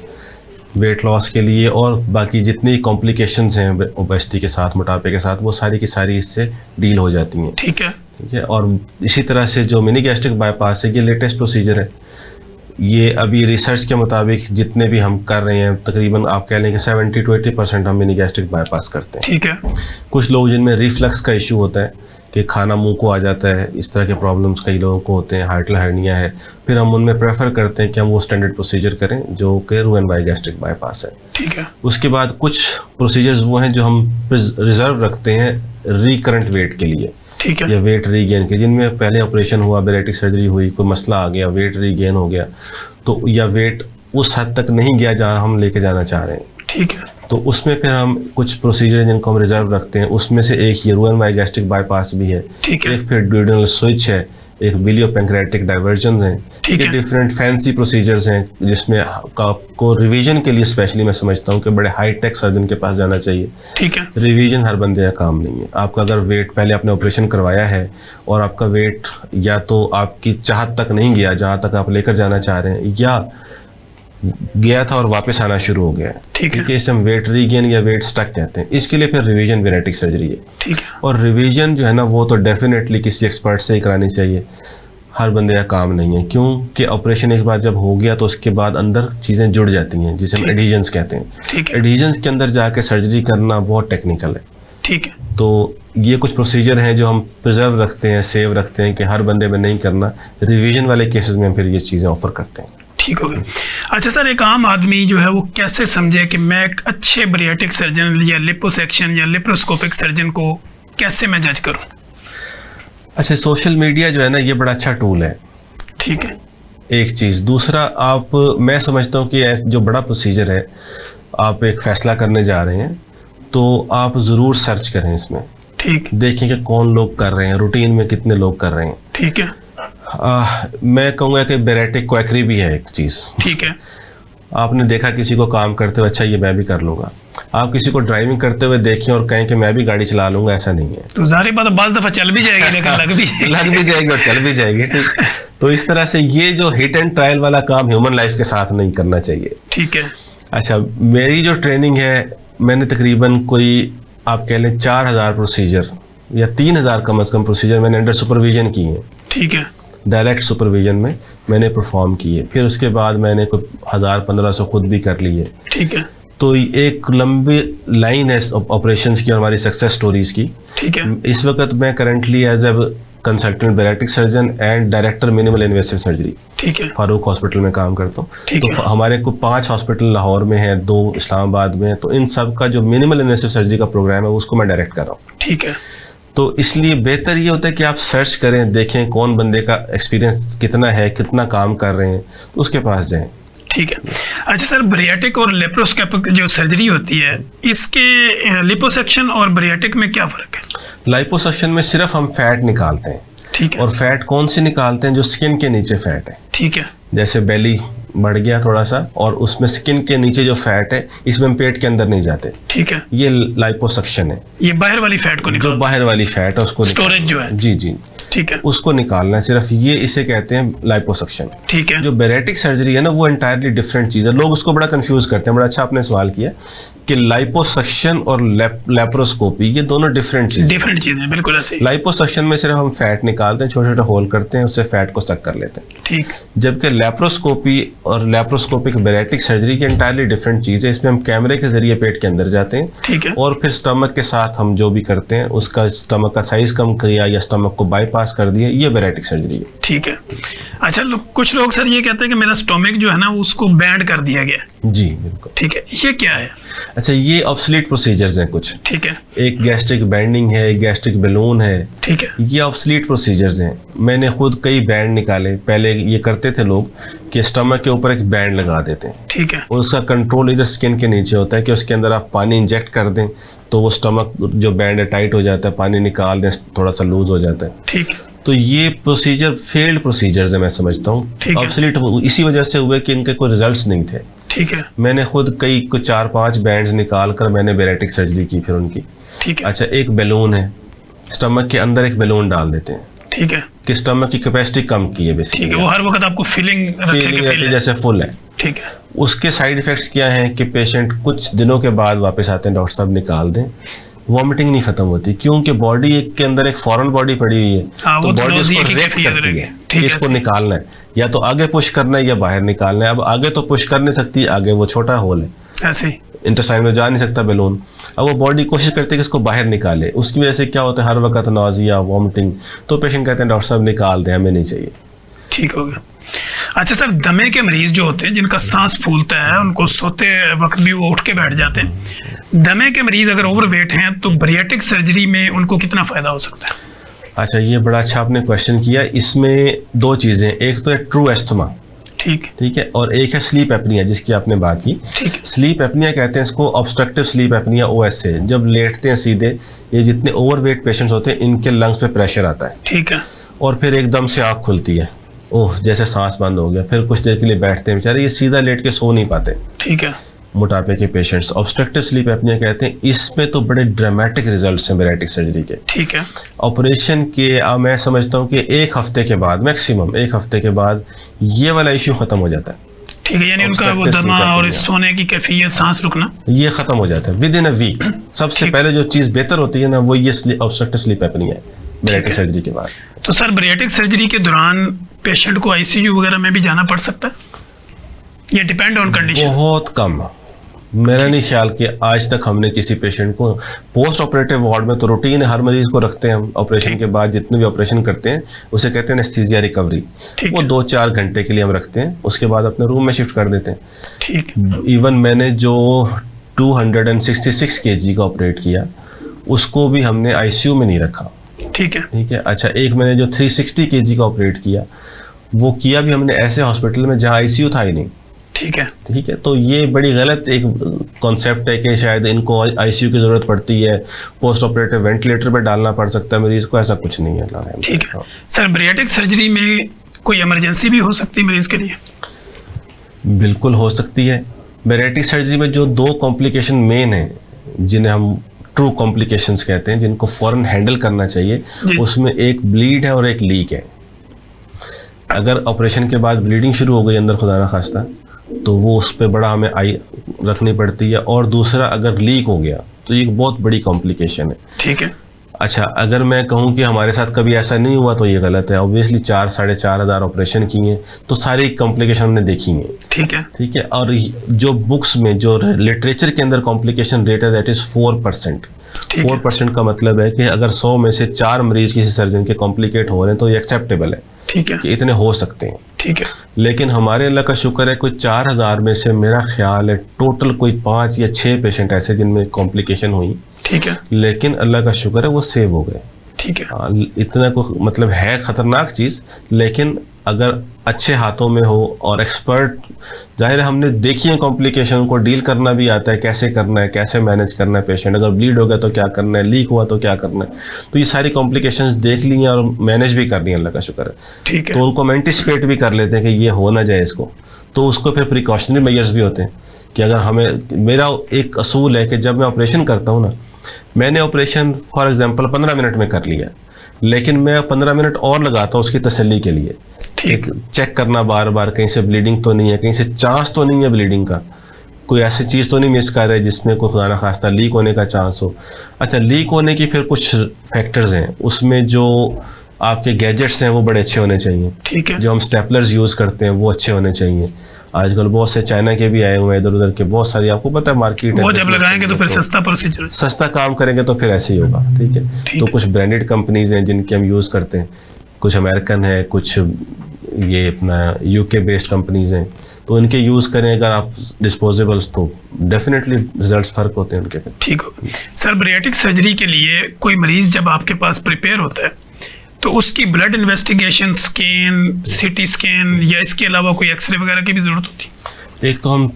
वेट लॉस के लिए और बाकी जितनी कॉम्प्लिकेशंस हैं ओबेसिटी के साथ, मोटापे के साथ, वो सारी की सारी इससे डील हो जाती हैं। ठीक है, ठीक है। और इसी तरह से जो मिनी गैस्ट्रिक बाईपास है, ये लेटेस्ट प्रोसीजर है। ये अभी रिसर्च के मुताबिक जितने भी हम कर रहे हैं, तकरीबन आप कह लें कि 70 to 80% हम मिनी गैस्ट्रिक बाईपास करते हैं। ठीक है। कुछ लोग जिनमें रिफ्लक्स का इशू होता है कि खाना मुंह को आ जाता है, इस तरह के प्रॉब्लम्स कई लोगों को होते हैं, हार्टल हर्निया है, फिर हम उनमें प्रेफर करते हैं कि हम वो स्टैंडर्ड प्रोसीजर करें जो कि रूएन वाई गैस्ट्रिक बाईपास है। ठीक है। उसके बाद कुछ प्रोसीजर्स वो हैं जो हम रिजर्व रखते हैं रिकरेंट वेट के लिए, ठीक है, या वेट रीगेन के, जिनमें पहले ऑपरेशन हुआ, बरियाटिक सर्जरी हुई, कोई मसला आ गया, वेट रीगेन हो गया, तो या वेट उस हद तक नहीं गया जहां हम लेके जाना चाह रहे हैं, ठीक है, तो उसमें फिर हम कुछ प्रोसीजर हैं जिनको हम रिजर्व रखते हैं। उसमें से एक ये रूएन वाई गैस्ट्रिक बाईपास भी है, ठीक है, एक फिर ड्यूडेनल स्विच है, एक बिलियो पैंक्रेटिक डाइवर्जन है। ठीक ये है। डिफरेंट फैंसी प्रोसीजर्स हैं जिसमें आपको रिवीजन के लिए स्पेशली मैं समझता हूँ कि बड़े हाई टेक सर्जन के पास जाना चाहिए। ठीक है, रिवीजन हर बंदे का काम नहीं है। आपका अगर वेट पहले आपने ऑपरेशन करवाया है और आपका वेट या तो आपकी चाहत तक नहीं गया जहाँ तक आप लेकर जाना चाह रहे हैं, या गया था और वापस आना शुरू हो गया, ठीक है, इसे हम वेट रीगेन या वेट स्टक कहते हैं। इसके लिए फिर रिवीजन बरियाटिक सर्जरी है। ठीक है, और रिवीजन जो है ना, वो तो डेफिनेटली किसी एक्सपर्ट से ही करानी चाहिए, हर बंदे का काम नहीं है, क्योंकि ऑपरेशन एक बार जब हो गया तो उसके बाद अंदर चीज़ें जुड़ जाती हैं जिसे हम एडिजन्स कहते हैं। ठीक है, एडिजन्स के अंदर जाके सर्जरी करना बहुत टेक्निकल है। ठीक है, तो ये कुछ प्रोसीजर हैं जो हम प्रिजर्व रखते हैं, सेव रखते हैं कि हर बंदे में नहीं करना। रिवीजन वाले केसेस में हम फिर ये चीज़ें ऑफर करते हैं। ठीक हो गया। अच्छा सर, एक आम आदमी जो है वो कैसे समझे कि मैं एक अच्छे बरियाटिक सर्जन या लिपोसेक्शन या लिप्रोस्कोपिक सर्जन को कैसे मैं जज करूं? अच्छा, सोशल मीडिया जो है ना, ये बड़ा अच्छा टूल है। ठीक है, एक चीज़। दूसरा, मैं समझता हूँ कि जो बड़ा प्रोसीजर है, आप एक फ़ैसला करने जा रहे हैं तो आप ज़रूर सर्च करें इसमें, ठीक, देखें कि कौन लोग कर रहे हैं, रूटीन में कितने लोग कर रहे हैं। ठीक है, मैं कहूँगा कि बरियाटिक क्वैकरी भी है एक चीज़। ठीक है, आपने देखा किसी को काम करते हुए, अच्छा ये मैं भी कर लूँगा। आप किसी को ड्राइविंग करते हुए देखें और कहें कि मैं भी गाड़ी चला लूँगा, ऐसा नहीं है। तो ज़ाहिर बात है बाज़ दफ़ा चल भी जाएगी लेकिन लग भी जाएगी। लग भी जाएगी और चल भी जाएगी। ठीक। तो इस तरह से ये जो हिट एंड ट्रायल वाला काम ह्यूमन लाइफ के साथ नहीं करना चाहिए। ठीक है। अच्छा, मेरी जो ट्रेनिंग है, मैंने तकरीबन कोई आप कह लें 4000 प्रोसीजर या 3000 कम से कम प्रोसीजर मैंने अंडर सुपरविजन किए हैं। ठीक है, डायरेक्ट सुपरविजन में मैंने परफॉर्म किए। फिर उसके बाद मैंने कोई 1000-1500 खुद भी कर लिए। ठीक है, तो एक लंबी लाइन है ऑपरेशंस की और हमारी सक्सेस स्टोरीज की। ठीक है, इस वक्त मैं currently as a consultant bariatric surgeon and director minimal invasive surgery ठीक है, फारूक हॉस्पिटल में काम करता हूँ। ठीक तो है। हमारे को 5 हॉस्पिटल लाहौर में है, 2 इस्लामाबाद में है। तो इन सब का जो मिनिमल इन्वेसिव सर्जरी का प्रोग्राम है उसको मैं डायरेक्ट कर रहा हूँ। ठीक है, तो इसलिए बेहतर ये होता है कि आप सर्च करें, देखें कौन बंदे का एक्सपीरियंस कितना है, कितना काम कर रहे हैं, तो उसके पास जाएं। ठीक है। अच्छा सर, बरियाटिक और लेप्रोस्कोपिक जो सर्जरी होती है, इसके लिपोसेक्शन और बरियाटिक में क्या फ़र्क है? लाइपोसक्शन में सिर्फ हम फैट निकालते हैं। ठीक है, और फैट कौन सी निकालते हैं? जो स्किन के नीचे फैट है। ठीक है, जैसे बेली बढ़ गया थोड़ा सा और उसमें स्किन के नीचे जो फैट है, इसमें हम पेट के अंदर नहीं जाते। ठीक है, ये लाइपोसक्शन है। ये बाहर वाली फैट को जो निकाल, बाहर वाली फैट है उसको स्टोरेज जो है, जी जी, ठीक है, उसको निकालना है सिर्फ, ये इसे कहते हैं लाइपोसक्शन। ठीक है, जो बरियाटिक सर्जरी है ना, वो एंटायरली डिफरेंट चीज़ है। लोग उसको बड़ा कंफ्यूज करते हैं। बड़ा अच्छा आपने सवाल किया कि लाइपोसक्शन और लेप्रोस्कोपी ये दोनों डिफरेंट चीज़ चीज़ें, बिल्कुल ऐसे ही। लाइपोसक्शन में सिर्फ हम फैट निकालते हैं, छोटे छोटे होल करते हैं, उससे फैट को सक कर लेते हैं। ठीक, जबकि लेप्रोस्कोपी और लेप्रोस्कोपिक बरियाटिक सर्जरी की एंटायरली डिफरेंट चीज़ है। इसमें हम कैमरे के जरिए पेट के अंदर जाते हैं, ठीक है, और फिर स्टमक के साथ हम जो भी करते हैं, उसका स्टमक का साइज कम किया या स्टमक को बाईपास कर दिया, ये बरियाटिक सर्जरी है। ठीक है। अच्छा, कुछ लोग सर ये कहते हैं कि मेरा स्टोमिक जो है ना उसको बैंड कर दिया गया। जी बिल्कुल। ठीक है, ये क्या है? अच्छा, ये ऑब्सलीट प्रोसीजर्स हैं कुछ। ठीक है। एक गैस्ट्रिक बैंडिंग है, एक गैस्ट्रिक बैलून है। ठीक है। ये ऑब्सलीट प्रोसीजर्स हैं। मैंने खुद कई बैंड निकाले। पहले ये करते थे लोग कि स्टमक के ऊपर एक बैंड लगा देते हैं। ठीक है। और उसका कंट्रोल इधर स्किन के नीचे होता है कि उसके अंदर आप पानी इंजेक्ट कर दें तो वो स्टमक जो बैंड है टाइट हो जाता है, पानी निकाल दें थोड़ा सा लूज हो जाता है। ठीक है। तो ये प्रोसीजर फेल्ड प्रोसीजर्स है, मैं समझता हूँ। ठीक है। ऑब्सलीट इसी वजह से हुए कि इनके कोई रिजल्ट्स नहीं थे। ठीक है। मैंने खुद कई कुछ 4-5 बैंड्स निकाल कर मैंने बेरेटिक सर्जरी की फिर उनकी। ठीक है। अच्छा, एक बैलून है, स्टमक के अंदर एक बैलून डाल देते हैं ठीक है। कि स्टमक की कैपेसिटी कम की है ठीक बेसिकली। है, वो हर वक्त आपको फीलिंग फीलिंग रहती है जैसे फुल है। ठीक है। उसके साइड इफेक्ट्स क्या हैं कि पेशेंट कुछ दिनों के बाद वापस आते हैं, डॉक्टर साहब निकाल दें, वॉमिटिंग नहीं खत्म होती क्योंकि बॉडी के अंदर एक फॉरेन बॉडी पड़ी हुई है। हाँ, तो वो बॉडी नाउज़िया उसको की रिएक्ट कैफियत करती रहेगी। है ठीक कि है, इसको सही। निकालना है, या तो आगे पुश करना है या बाहर निकालना है। अब आगे तो पुश कर नहीं सकती, आगे वो छोटा होल है, ऐसे ही। इंटेस्टाइन में जा नहीं सकता बैलून। अब वो बॉडी कोशिश करती है कि इसको बाहर निकाले, उसकी वजह से क्या होता है हर वक्त नाउज़िया, वॉमिटिंग। तो पेशेंट कहते हैं डॉक्टर साहब निकाल दें, हमें नहीं चाहिए। ठीक हो गया। अच्छा सर, दमे के मरीज जो होते हैं जिनका सांस फूलता है, उनको सोते वक्त भी वो उठ के बैठ जाते हैं, दमे के मरीज अगर ओवरवेट हैं तो बरियाट्रिक सर्जरी में उनको कितना फायदा हो सकता है? अच्छा, ये बड़ा अच्छा आपने क्वेश्चन किया। इसमें दो चीज़ें, एक तो है ट्रू एस्थमा, ठीक है, और एक है स्लीप एपनिया जिसकी आपने बात की। ठीक है। स्लीप एपनिया कहते हैं इसको, ऑब्स्ट्रक्टिव स्लीप एपनिया OS से। जब लेटते हैं सीधे, ये जितने ओवरवेट पेशेंट्स होते हैं इनके लंग्स पे प्रेशर आता है, ठीक है। और फिर एकदम से आँख खुलती है, ओह जैसे सांस बंद हो गया, फिर कुछ देर के लिए बैठते हैं बेचारे, ये सीधा लेट के सो नहीं पाते। ठीक है। मोटापे के पेशेंट्स ऑब्स्ट्रक्टिव स्लीप एपनिया कहते हैं। इसमें तो बड़े ड्रामेटिक रिजल्ट्स हैं बेरेटिक सर्जरी के। ठीक है। ऑपरेशन के मैं समझता हूँ कि 1 हफ्ते के बाद, मैक्सिमम 1 हफ्ते के बाद ये वाला इश्यू खत्म हो जाता है। ठीक है, यानी उनका वो Obstructive दमा sleep और apnea। सोने की कैफियत, सांस रुकना, ये खत्म हो जाता है विद इन अ वीक। सबसे ठीक। पहले जो चीज़ बेहतर होती है ना, वो ये ऑब्स्ट्रक्टिव स्लीप एपनिया है बेरेटिक सर्जरी के बाद। तो सर बरियाट्रिक सर्जरी के दौरान पेशेंट को आईसीयू वगैरह में भी जाना पड़ सकता है? ये डिपेंड ऑन कंडीशन। बहुत कम, मेरा नहीं ख्याल कि आज तक हमने किसी पेशेंट को पोस्ट ऑपरेटिव वार्ड में, तो रूटीन हर मरीज को रखते हैं हम ऑपरेशन के बाद, जितने भी ऑपरेशन करते हैं उसे कहते हैं एनेस्थीसिया रिकवरी। ठीक वो है। 2-4 घंटे के लिए हम रखते हैं, उसके बाद अपने रूम में शिफ्ट कर देते हैं। ठीक। इवन मैंने जो 266 kg का ऑपरेट किया उसको भी हमने आईसीयू में नहीं रखा। ठीक है। ठीक है। अच्छा, एक मैंने जो 360 kg का ऑपरेट किया वो किया भी हमने ऐसे हॉस्पिटल में जहाँ आईसीयू था ही नहीं। ठीक है। ठीक है। तो ये बड़ी गलत एक कॉन्सेप्ट है कि शायद इनको आईसीयू की ज़रूरत पड़ती है, पोस्ट ऑपरेटिव वेंटिलेटर पे डालना पड़ सकता है मरीज़ को, ऐसा कुछ नहीं है। ठीक है। सर बरियाट्रिक सर्जरी में कोई इमरजेंसी भी हो सकती है मरीज के लिए? बिल्कुल हो सकती है। बेरेटिक सर्जरी में जो 2 कॉम्प्लिकेशन मेन हैं जिन्हें हम ट्रू कॉम्प्लिकेशंस कहते हैं, जिनको फ़ौरन हैंडल करना चाहिए, उसमें एक ब्लीड है और एक लीक है। अगर ऑपरेशन के बाद ब्लीडिंग शुरू हो गई अंदर खुदा ना खास्ता, तो वो उस पर बड़ा हमें आई रखनी पड़ती है। और दूसरा, अगर लीक हो गया तो ये एक बहुत बड़ी कॉम्प्लिकेशन है। ठीक है। अच्छा, अगर मैं कहूँ कि हमारे साथ कभी ऐसा नहीं हुआ तो ये गलत है। ऑब्वियसली 4-4.5 हज़ार ऑपरेशन किए तो सारी कॉम्प्लिकेशन हमने देखी हैं। ठीक है। ठीक है। और जो बुक्स में, जो लिटरेचर के अंदर कॉम्प्लिकेशन रेट है दैट इज़ 4%। 4% का मतलब है कि अगर 100 में से 4 मरीज किसी सर्जन के कॉम्प्लिकेट हो रहे हैं तो ये एक्सेप्टेबल है। ठीक है। कि इतने हो सकते हैं। ठीक है। लेकिन हमारे अल्लाह का शुक्र है कोई 4000 में से मेरा ख्याल है टोटल कोई 5 या 6 पेशेंट ऐसे जिनमें कॉम्प्लिकेशन हुई। ठीक है। लेकिन अल्लाह का शुक्र है वो सेव हो गए। ठीक है। इतना को मतलब है ख़तरनाक चीज़, लेकिन अगर अच्छे हाथों में हो और एक्सपर्ट, जाहिर है हमने देखी है कॉम्प्लिकेशन को डील करना भी आता है, कैसे करना है, कैसे मैनेज करना है पेशेंट, अगर ब्लीड हो गया तो क्या करना है, लीक हुआ तो क्या करना है। तो ये सारी कॉम्प्लिकेशंस देख ली हैं और मैनेज भी कर ली हैं, अल्लाह का शुक्र है। ठीक है। तो उनको हम एंटिसिपेट भी कर लेते हैं कि ये हो ना जाए इसको, तो उसको फिर प्रिकॉशनरी मेजर्स भी होते हैं कि अगर हमें, मेरा एक असूल है कि जब मैं ऑपरेशन करता हूँ ना, मैंने ऑपरेशन फॉर एग्जांपल 15 मिनट में कर लिया, लेकिन मैं 15 मिनट और लगाता हूँ उसकी तसल्ली के लिए, ठीक। चेक करना बार बार कहीं से ब्लीडिंग तो नहीं है, कहीं से चांस तो नहीं है ब्लीडिंग का, कोई ऐसी चीज़ तो नहीं मिस कर रहा है जिसमें कोई खुदा ना खास्ता लीक होने का चांस हो। अच्छा, लीक होने की फिर कुछ फैक्टर्स हैं, उसमें जो आपके गैजेट्स हैं वो बड़े अच्छे होने चाहिए। ठीक है। जो हम स्टेपलर्स यूज़ करते हैं वो अच्छे होने चाहिए। आजकल बहुत से चाइना के भी आए हुए हैं इधर उधर के, बहुत सारी आपको पता है मार्केट है। वो जब लगाएंगे तो फिर सस्ता प्रोसीजर, सस्ता काम करेंगे तो फिर ऐसे ही होगा। ठीक है। तो कुछ ब्रांडेड कंपनीज हैं जिनके हम यूज़ करते हैं, कुछ अमेरिकन है, कुछ ये अपना UK बेस्ड कंपनीज हैं, तो इनके यूज़ करें अगर आप डिस्पोजेबल्स, तो डेफिनेटली रिजल्ट्स फ़र्क होते हैं उनके। ठीक हो सर, बरियाट्रिक सर्जरी के लिए कोई मरीज़ जब आपके पास प्रिपेयर होता है तो उसकी blood investigation, scan, CT scan या इसके अलावा कोई एक्सरे वगैरह की भी ज़रूरत होती है? एक तो हम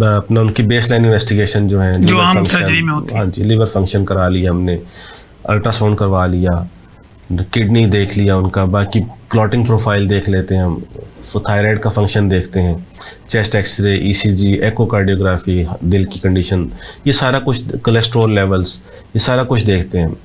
अपना उनकी बेसलाइन इन्वेस्टिगेशन जो है, जो आम सर्जरी में होती है, हाँ जी, लीवर फंक्शन करा लिया हमने, अल्ट्रासाउंड करवा लिया, किडनी देख लिया उनका, बाकी क्लॉटिंग प्रोफाइल देख लेते हैं हम, थायराइड का फंक्शन देखते हैं, चेस्ट एक्सरे, ईसीजी, एकोकार्डियोग्राफी, दिल की कंडीशन, ये सारा कुछ, कोलेस्ट्रॉल लेवल्स, ये सारा कुछ देखते हैं।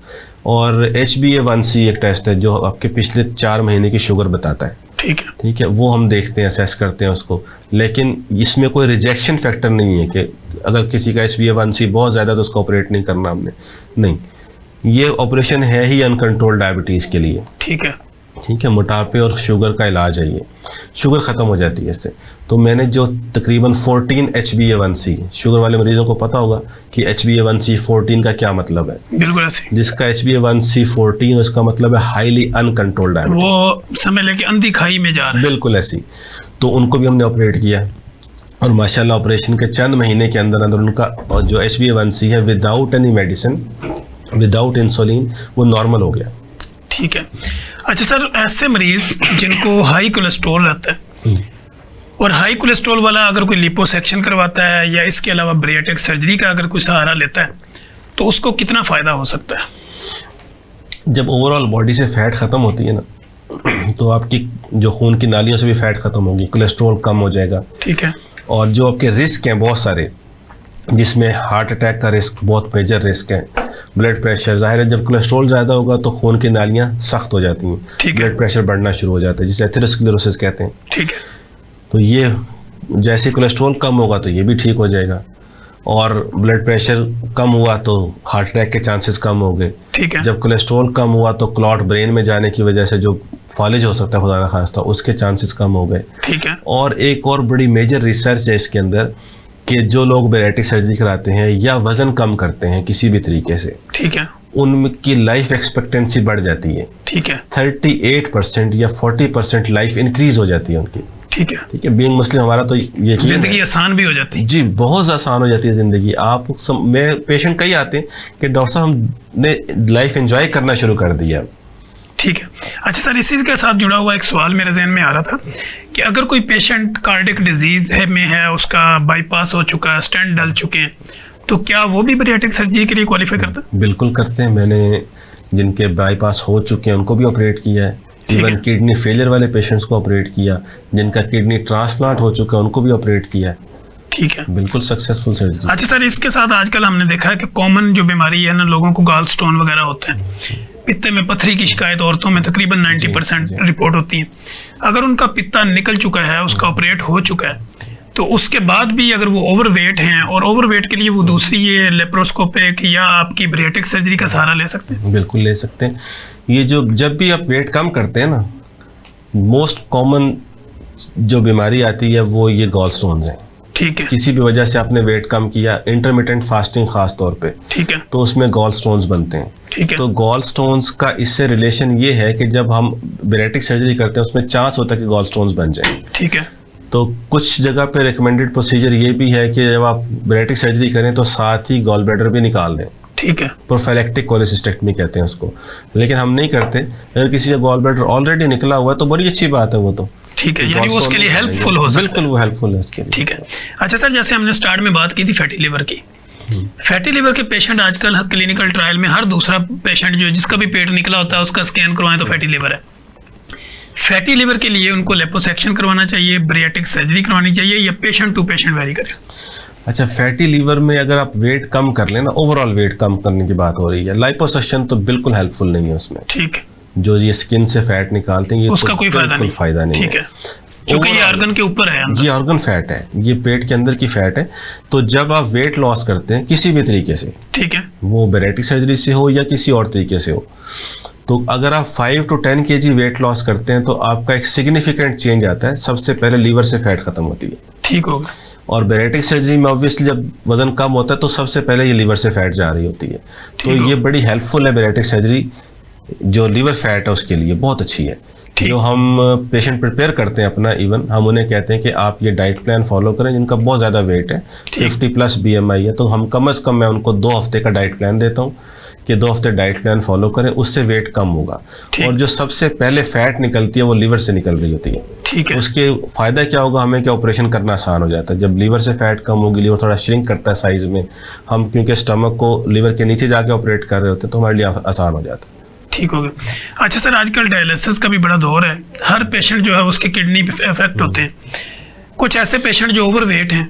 और HbA1c एक टेस्ट है जो आपके पिछले 4 महीने की शुगर बताता है। ठीक है, ठीक है, वो हम देखते हैं, असेस करते हैं उसको, लेकिन इसमें कोई रिजेक्शन फैक्टर नहीं है कि अगर किसी का HbA1c बहुत ज़्यादा तो उसको ऑपरेट नहीं करना हमने, नहीं, ये ऑपरेशन है ही अनकंट्रोल्ड डायबिटीज़ के लिए। ठीक है, ठीक है, मोटापे और शुगर का इलाज है ये, शुगर ख़त्म हो जाती है इससे। तो मैंने जो तकरीबन 14 HbA1c, शुगर वाले मरीजों को पता होगा कि HbA1c 14 का क्या मतलब है। बिल्कुल ऐसे, जिसका HbA1c 14 उसका मतलब है हाईली अनकंट्रोल्ड डायबिटीज, वो समझ लेके अंधी खाई में जा रहा है। बिल्कुल ऐसी। तो उनको भी हमने ऑपरेट किया और माशाल्लाह ऑपरेशन के चंद महीने के अंदर अंदर उनका जो HbA1c है without any medicine, without insulin, वो नॉर्मल हो गया। ठीक है। अच्छा सर, ऐसे मरीज जिनको हाई कोलेस्ट्रॉल रहता है और हाई कोलेस्ट्रॉल वाला अगर कोई लिपोसेक्शन करवाता है या इसके अलावा बरियाट्रिक सर्जरी का अगर कोई सहारा लेता है तो उसको कितना फ़ायदा हो सकता है? जब ओवरऑल बॉडी से फैट ख़त्म होती है ना, तो आपकी जो खून की नालियों से भी फैट ख़त्म होगी, कोलेस्ट्रॉल कम हो जाएगा। ठीक है। और जो आपके रिस्क हैं बहुत सारे, जिसमें हार्ट अटैक का रिस्क बहुत मेजर रिस्क है, ब्लड प्रेशर, जाहिर है जब कोलेस्ट्रॉल ज़्यादा होगा तो खून की नालियाँ सख्त हो जाती हैं, ब्लड प्रेशर बढ़ना शुरू हो जाता है, जिसे एथेरोस्क्लेरोसिस कहते हैं। ठीक है। तो ये जैसे कोलेस्ट्रॉल कम होगा तो ये भी ठीक हो जाएगा, और ब्लड प्रेशर कम हुआ तो हार्ट अटैक के चांसेस कम हो गए। ठीक है। जब कोलेस्ट्रॉल कम हुआ तो क्लॉट ब्रेन में जाने की वजह से जो फॉलेज हो सकता है खुदा ना खास्ता, उसके चांसेस कम हो गए। ठीक है। और एक और बड़ी मेजर रिसर्च है इसके अंदर कि जो लोग बरियाट्रिक सर्जरी कराते हैं या वज़न कम करते हैं किसी भी तरीके से, ठीक है, उनकी लाइफ एक्सपेक्टेंसी बढ़ जाती है। ठीक है। 38% या 40% लाइफ इंक्रीज हो जाती है उनकी। ठीक है। ठीक है, बीइंग मुस्लिम हमारा तो ये जिंदगी आसान भी हो जाती है। जी, बहुत आसान हो जाती है ज़िंदगी। आप मैं पेशेंट कई आते हैं कि डॉक्टर साहब हमने लाइफ एंजॉय करना शुरू कर दिया। ठीक है। अच्छा सर, इसी के साथ जुड़ा हुआ एक सवाल मेरे जहन में आ रहा था कि अगर कोई पेशेंट कार्डियक डिजीज में है, उसका बाईपास हो चुका है, स्टेंट डल चुके हैं, तो क्या वो भी बरियाट्रिक सर्जरी के लिए क्वालिफाई करता है? बिल्कुल करते हैं। मैंने जिनके बाईपास हो चुके हैं उनको भी ऑपरेट किया है, इवन किडनी फेलियर वाले पेशेंट्स को ऑपरेट किया, जिनका किडनी ट्रांसप्लांट हो चुका है उनको भी ऑपरेट किया है। ठीक है, बिल्कुल सक्सेसफुल सर्जरी। अच्छा सर, इसके साथ आजकल हमने देखा है कि कॉमन जो बीमारी है ना, लोगों को गाल स्टोन वगैरह होते हैं, पित्ते में पथरी की शिकायत औरतों में तकरीबन 90% रिपोर्ट होती है। अगर उनका पित्ता निकल चुका है, उसका ऑपरेट हो चुका है, तो उसके बाद भी अगर वो ओवरवेट हैं और ओवरवेट के लिए वो दूसरी ये लेप्रोस्कोपिक या आपकी बरियाट्रिक सर्जरी का सहारा ले सकते हैं? बिल्कुल ले सकते हैं। ये जो जब भी आप वेट कम करते हैं ना, मोस्ट कॉमन जो बीमारी आती है वो ये गॉल स्टोन्स हैं। ठीक है। किसी भी वजह से आपने वेट कम किया, इंटरमिटेंट फास्टिंग खास तौर पे, ठीक है, तो उसमें गॉल स्टोन्स बनते हैं। ठीक है। तो गॉल स्टोन्स का इससे रिलेशन ये है कि जब हम बरियाट्रिक सर्जरी करते हैं उसमें चांस होता है कि गॉल स्टोन्स बन जाएं। ठीक है। तो कुछ जगह पे रिकमेंडेड प्रोसीजर ये भी है कि जब आप बरियाट्रिक सर्जरी करें तो साथ ही गॉल ब्लैडर भी निकाल दें। ठीक है। प्रोफाइलेक्टिक कोलेसिस्टेक्टमी कहते हैं उसको, लेकिन हम नहीं करते। अगर किसी का गॉल ब्लैडर ऑलरेडी निकला हुआ है तो बड़ी अच्छी बात है वो तो। ठीक है, यानी वो उसके लिए हेल्पफुल हो सकता है। बिल्कुल, वो हेल्पफुल है उसके लिए। ठीक है। अच्छा सर, जैसे हमने स्टार्ट में बात की थी फैटी लिवर की, फैटी लिवर के पेशेंट आजकल क्लिनिकल ट्रायल में हर दूसरा पेशेंट जो जिसका भी पेट निकला होता है उसका स्कैन करवाएं तो फैटी लिवर है। फैटी लिवर के लिए उनको लेपोसेक्शन करवाना चाहिए, बरियाट्रिक सर्जरी करवानी चाहिए, या पेशेंट टू पेशेंट वेरी करे? अच्छा, फैटी लीवर में अगर आप वेट कम कर लेना, ओवरऑल वेट कम करने की बात हो रही है, लाइपोसक्शन तो बिल्कुल हेल्पफुल नहीं है उसमें। ठीक है। जो ये स्किन से फैट निकालते हैं ये उसका कोई फायदा नहीं। ठीक है, क्योंकि ये ऑर्गन के ऊपर है, ये ऑर्गन फैट है, ये पेट के अंदर की फैट है। तो जब आप वेट लॉस करते हैं किसी भी तरीके से, ठीक है, वो बरियाट्रिक सर्जरी से हो या किसी और तरीके से हो, तो अगर आप 5 to 10 kg वेट लॉस करते हैं तो आपका एक सिग्निफिकेंट चेंज आता है। सबसे पहले लीवर से फैट खत्म होती है। ठीक होगा। और बरियाट्रिक सर्जरी में ऑब्वियसली जब वजन कम होता है तो सबसे पहले ये लीवर से फैट जा रही होती है। तो ये बड़ी हेल्पफुल है बरियाट्रिक सर्जरी, जो लीवर फैट है उसके लिए बहुत अच्छी है, ठीक। जो हम पेशेंट प्रिपेयर करते हैं अपना, इवन हम उन्हें कहते हैं कि आप ये डाइट प्लान फॉलो करें जिनका बहुत ज़्यादा वेट है, 50+ BMI है, तो हम कम से कम मैं उनको 2 हफ्ते का डाइट प्लान देता हूँ कि 2 हफ्ते डाइट प्लान फॉलो करें, उससे वेट कम होगा। और जो सबसे पहले फैट निकलती है वो लीवर से निकल रही होती है। ठीक है। उसके फ़ायदा क्या होगा हमें, कि ऑपरेशन करना आसान हो जाता है। जब लीवर से फैट कम होगी, लीवर थोड़ा श्रिंक करता है साइज़ में, हम क्योंकि स्टमक को लीवर के नीचे जाके ऑपरेट कर रहे होते हैं, तो हमारे लिए आसान हो जाता है। ठीक हो गया। अच्छा सर, आजकल डायलिसिस का भी बड़ा दौर है, हर पेशेंट जो है उसके किडनी पे इफेक्ट होते हैं। कुछ ऐसे पेशेंट जो ओवरवेट हैं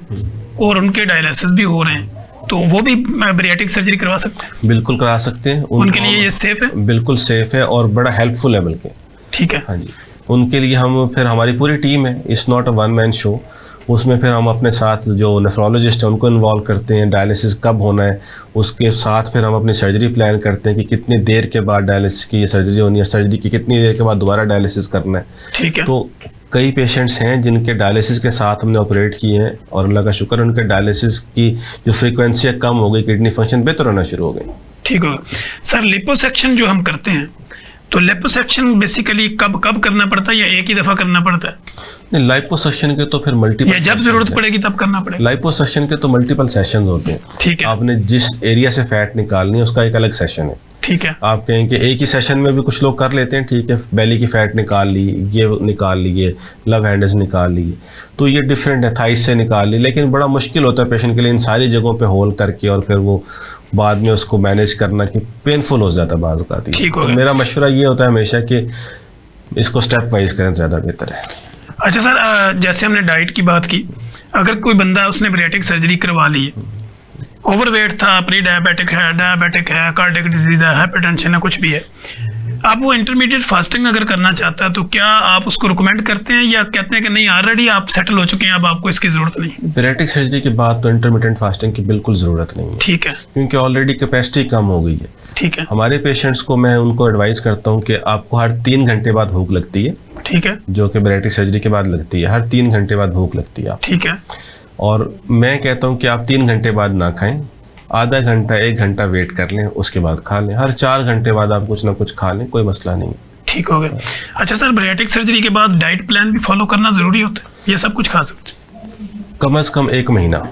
और उनके डायलिसिस भी हो रहे हैं, तो वो भी बैरिएट्रिक सर्जरी करवा सकते हैं? बिल्कुल करा सकते हैं। उनके लिए ये सेफ है? बिल्कुल सेफ है और बड़ा हेल्पफुल है बल्कि। ठीक है। हाँ जी, उनके लिए हम फिर हमारी पूरी टीम है, it's not a one man show. उसमें फिर हम अपने साथ जो नेफ्रोलॉजिस्ट हैं उनको इन्वॉल्व करते हैं, डायलिसिस कब होना है उसके साथ फिर हम अपनी सर्जरी प्लान करते हैं कि कितनी देर के बाद डायलिसिस की ये सर्जरी होनी है, सर्जरी की कितनी देर के बाद दोबारा डायलिसिस करना है। ठीक है। तो कई पेशेंट्स हैं जिनके डायलिसिस के साथ हमने ऑपरेट किए हैं और अल्लाह का शुक्र उनके डायलिसिस की जो फ्रीक्वेंसी है कम हो गई, किडनी फंक्शन बेहतर होना शुरू हो गई। ठीक हो सर। लिपोसेक्शन जो हम करते हैं, तो लिपोसेक्शन बेसिकली कब कब करना पड़ता है या एक ही दफ़ा करना पड़ता है? नहीं, लाइपोसक्शन के तो फिर मल्टीपल, या जब जरूरत पड़ेगी तब करना पड़ेगा? लाइपोसक्शन के तो मल्टीपल सेशंस होते हैं। ठीक है। आपने जिस एरिया से फैट निकालनी है उसका एक अलग सेशन है। ठीक है। आप कहें कि एक ही सेशन में भी कुछ लोग कर लेते हैं, ठीक है, बेली की फैट निकाल ली, ये निकाल लिए, लव हैंडल्स निकाल लिए, तो ये डिफरेंट है, थाइस से निकाल ली, लेकिन बड़ा मुश्किल होता है पेशेंट के लिए इन सारी जगहों पे होल करके और फिर वो बाद में उसको मैनेज करना कि पेनफुल हो जाता है बाज़ औक़ात। तो मेरा मशवरा ये होता है हमेशा कि इसको स्टेप वाइज करें, ज़्यादा बेहतर है। अच्छा सर, जैसे हमने डाइट की बात की, अगर कोई बंदा उसने बैरिएट्रिक सर्जरी करवा ली है, ओवरवेट था, प्री डायबिटिक है, डायबिटिक है, कार्डियक डिजीज है, हाइपरटेंशन है, कुछ भी है, आप वो इंटरमीडिएट फास्टिंग अगर करना चाहता है तो क्या आप उसको रिकमेंड करते हैं या कहते हैं कि नहीं ऑलरेडी आप सेटल हो चुके हैं, अब आपको इसकी ज़रूरत नहीं? बैरिएट्रिक सर्जरी के बाद तो इंटरमिटेंट फास्टिंग की बिल्कुल ज़रूरत नहीं है। ठीक है। क्योंकि ऑलरेडी कैपेसिटी कम हो गई है। ठीक है। हमारे पेशेंट्स को मैं उनको एडवाइस करता हूँ कि आपको हर 3 घंटे बाद भूख लगती है। ठीक है। जो कि बैरिएट्रिक सर्जरी के बाद लगती है, हर 3 घंटे बाद भूख लगती है। ठीक है। और मैं कहता हूँ कि आप 3 घंटे बाद ना खाएं, आधा घंटा 1 घंटा वेट कर लें, उसके बाद खा लें। हर 4 घंटे बाद आप कुछ ना कुछ खा लें, कोई मसला नहीं। ठीक हो गया। अच्छा सर, बैरिएट्रिक सर्जरी के बाद डाइट प्लान भी फॉलो करना ज़रूरी होता है, ये सब कुछ खा सकते हैं? कम से कम 1 महीना।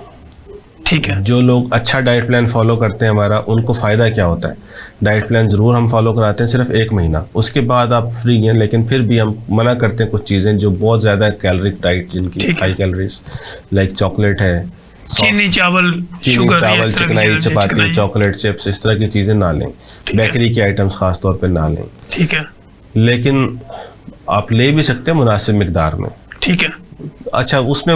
ठीक है। जो लोग अच्छा डाइट प्लान फॉलो करते हैं हमारा, उनको फ़ायदा क्या होता है, डाइट प्लान ज़रूर हम फॉलो कराते हैं सिर्फ 1 महीना, उसके बाद आप फ्री हैं, लेकिन फिर भी हम मना करते हैं कुछ चीज़ें जो बहुत ज़्यादा कैलोरिक डाइट, जिनकी हाई कैलोरीज, लाइक चॉकलेट है, चीनी, चावल, शुगर, चावल, चिकनाई, चपाती, चॉकलेट, चिप्स, इस तरह की चीज़ें ना लें। बेकरी की आइटम्स खास तौर पे ना लें। ठीक है। लेकिन आप ले भी सकते हैं मुनासिब मिकदार में। ठीक है। अच्छा, उसमें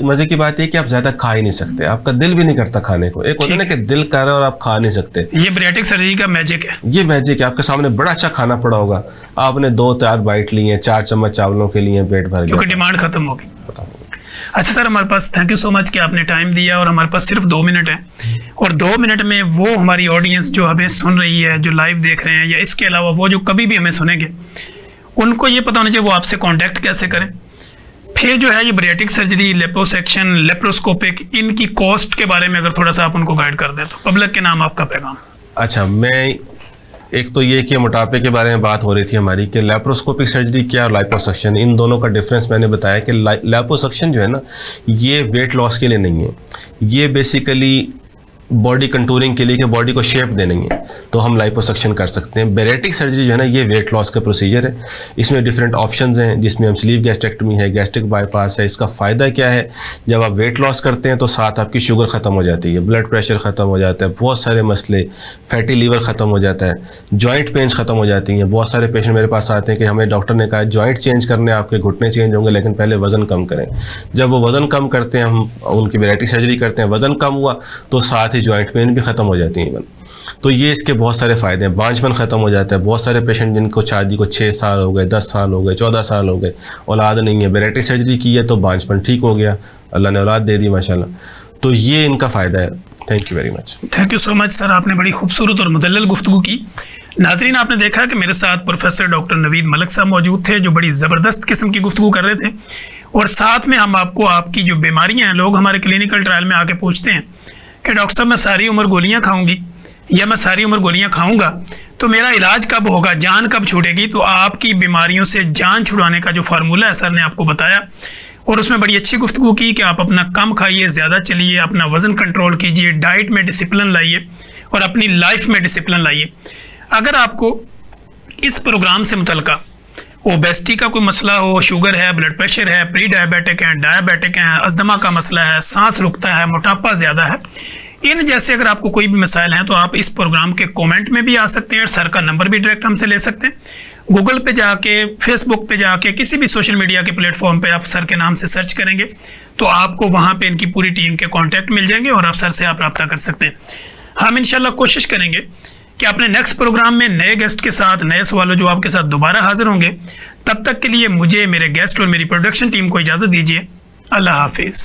मज़े की बात है कि आप ज़्यादा खा ही नहीं सकते, आपका दिल भी नहीं करता खाने को। एक होता है ना कि दिल कर रहा है और आप खा नहीं सकते। ये बैरिएट्रिक सर्जरी का मैजिक है। ये मैजिक है, आपके सामने बड़ा अच्छा खाना पड़ा होगा, आपने 2-4 बाइट लिए हैं, 4 चम्मच चावलों के लिए पेट भर गया, क्योंकि डिमांड खत्म होगी। अच्छा सर, हमारे पास थैंक यू सो मच कि आपने टाइम दिया, और हमारे पास सिर्फ 2 मिनट है, और 2 मिनट में वो हमारी ऑडियंस जो हमें सुन रही है, जो लाइव देख रहे हैं, या इसके अलावा वो जो कभी भी हमें सुनेंगे, उनको ये पता होना चाहिए वो आपसे कांटेक्ट कैसे करें। फिर जो है ये बैरिएट्रिक सर्जरी, लिपोसेक्शन, लेप्रोस्कोपिक, इनकी कॉस्ट के बारे में अगर थोड़ा सा आप उनको गाइड कर दें तो पब्लिक के नाम आपका पैगाम। अच्छा, मैं एक तो ये कि मोटापे के बारे में बात हो रही थी हमारी कि लैप्रोस्कोपिक सर्जरी क्या और लाइपोसक्शन, इन दोनों का डिफरेंस मैंने बताया कि लैप्रोसक्शन जो है ना, ये वेट लॉस के लिए नहीं है, ये बेसिकली बॉडी कंटूरिंग के लिए, कि बॉडी को शेप देने है, तो हम लाइपोसक्शन कर सकते हैं। बैरिएट्रिक सर्जरी जो है ना, ये वेट लॉस का प्रोसीजर है। इसमें डिफरेंट ऑप्शंस हैं, जिसमें हम स्लीव गैस्ट्रेक्टमी है, गैस्ट्रिक बाईपास है। इसका फ़ायदा क्या है, जब आप वेट लॉस करते हैं तो साथ आपकी शुगर ख़त्म हो जाती है, ब्लड प्रेशर ख़त्म हो जाता है, बहुत सारे मसले, फैटी लीवर ख़त्म हो जाता है, जॉइंट पेन्स ख़त्म हो जाती हैं। बहुत सारे पेशेंट मेरे पास आते हैं कि हमें डॉक्टर ने कहा जॉइंट चेंज करने, आपके घुटने चेंज होंगे, लेकिन पहले वज़न कम करें। जब वो वज़न कम करते हैं, हम उनकी बैरिएट्रिक सर्जरी करते हैं, वज़न कम हुआ तो साथ ही जॉइंट पेन भी ख़त्म हो जाती हैं इवन। तो ये इसके बहुत सारे फ़ायदे हैं। बांझपन ख़त्म हो जाता है। बहुत सारे पेशेंट जिनको शादी को 6 साल हो गए, 10 साल हो गए, 14 साल हो गए, औलाद नहीं है, बैरिएट्रिक सर्जरी की है तो बांझपन ठीक हो गया, अल्लाह ने औलाद दे दी माशाल्लाह। तो ये इनका फ़ायदा है। Thank you very much. Thank you so much sir, आपने बड़ी खूबसूरत और मुदल्लल गुफ्तगू की। नाज़रीन, आपने देखा कि मेरे साथ प्रोफेसर डॉक्टर नवीद मलिक साहब मौजूद थे, जो बड़ी ज़बरदस्त किस्म की गुफ्तगू कर रहे थे, और साथ में हम आपको आपकी जो बीमारियाँ हैं, लोग हमारे क्लिनिकल ट्रायल में आके पूछते हैं कि डॉक्टर साहब मैं सारी उम्र गोलियाँ खाऊंगी, या मैं सारी उम्र गोलियां खाऊंगा तो मेरा इलाज कब होगा, जान कब छूटेगी। तो आपकी बीमारियों से जान छुड़ाने का जो फार्मूला है सर ने आपको बताया, और उसमें बड़ी अच्छी गुफ्तगू की कि आप अपना कम खाइए, ज़्यादा चलिए, अपना वज़न कंट्रोल कीजिए, डाइट में डिसिप्लिन लाइए और अपनी लाइफ में डिसिप्लिन लाइए। अगर आपको इस प्रोग्राम से मुतल्लिका ओबेसिटी का कोई मसला हो, शुगर है, ब्लड प्रेशर है, प्री डायबिटिक है, डायबिटिक है, अस्थमा का मसला है, सांस रुकता है, मोटापा ज़्यादा है, इन जैसे अगर आपको कोई भी मसाइल हैं तो आप इस प्रोग्राम के कमेंट में भी आ सकते हैं। सर का नंबर भी डायरेक्ट हमसे ले सकते हैं। गूगल पे जाके, फेसबुक पे जाके, किसी भी सोशल मीडिया के प्लेटफॉर्म पे आप सर के नाम से सर्च करेंगे तो आपको वहाँ पे इनकी पूरी टीम के कॉन्टैक्ट मिल जाएंगे और आप सर से आप रब्ता कर सकते हैं। हम इंशाल्लाह कोशिश करेंगे कि अपने नेक्स्ट प्रोग्राम में नए गेस्ट के साथ, नए सवालों जवाब के साथ दोबारा हाजिर होंगे। तब तक के लिए मुझे, मेरे गेस्ट और मेरी प्रोडक्शन टीम को इजाज़त दीजिए। अल्लाह हाफिज़।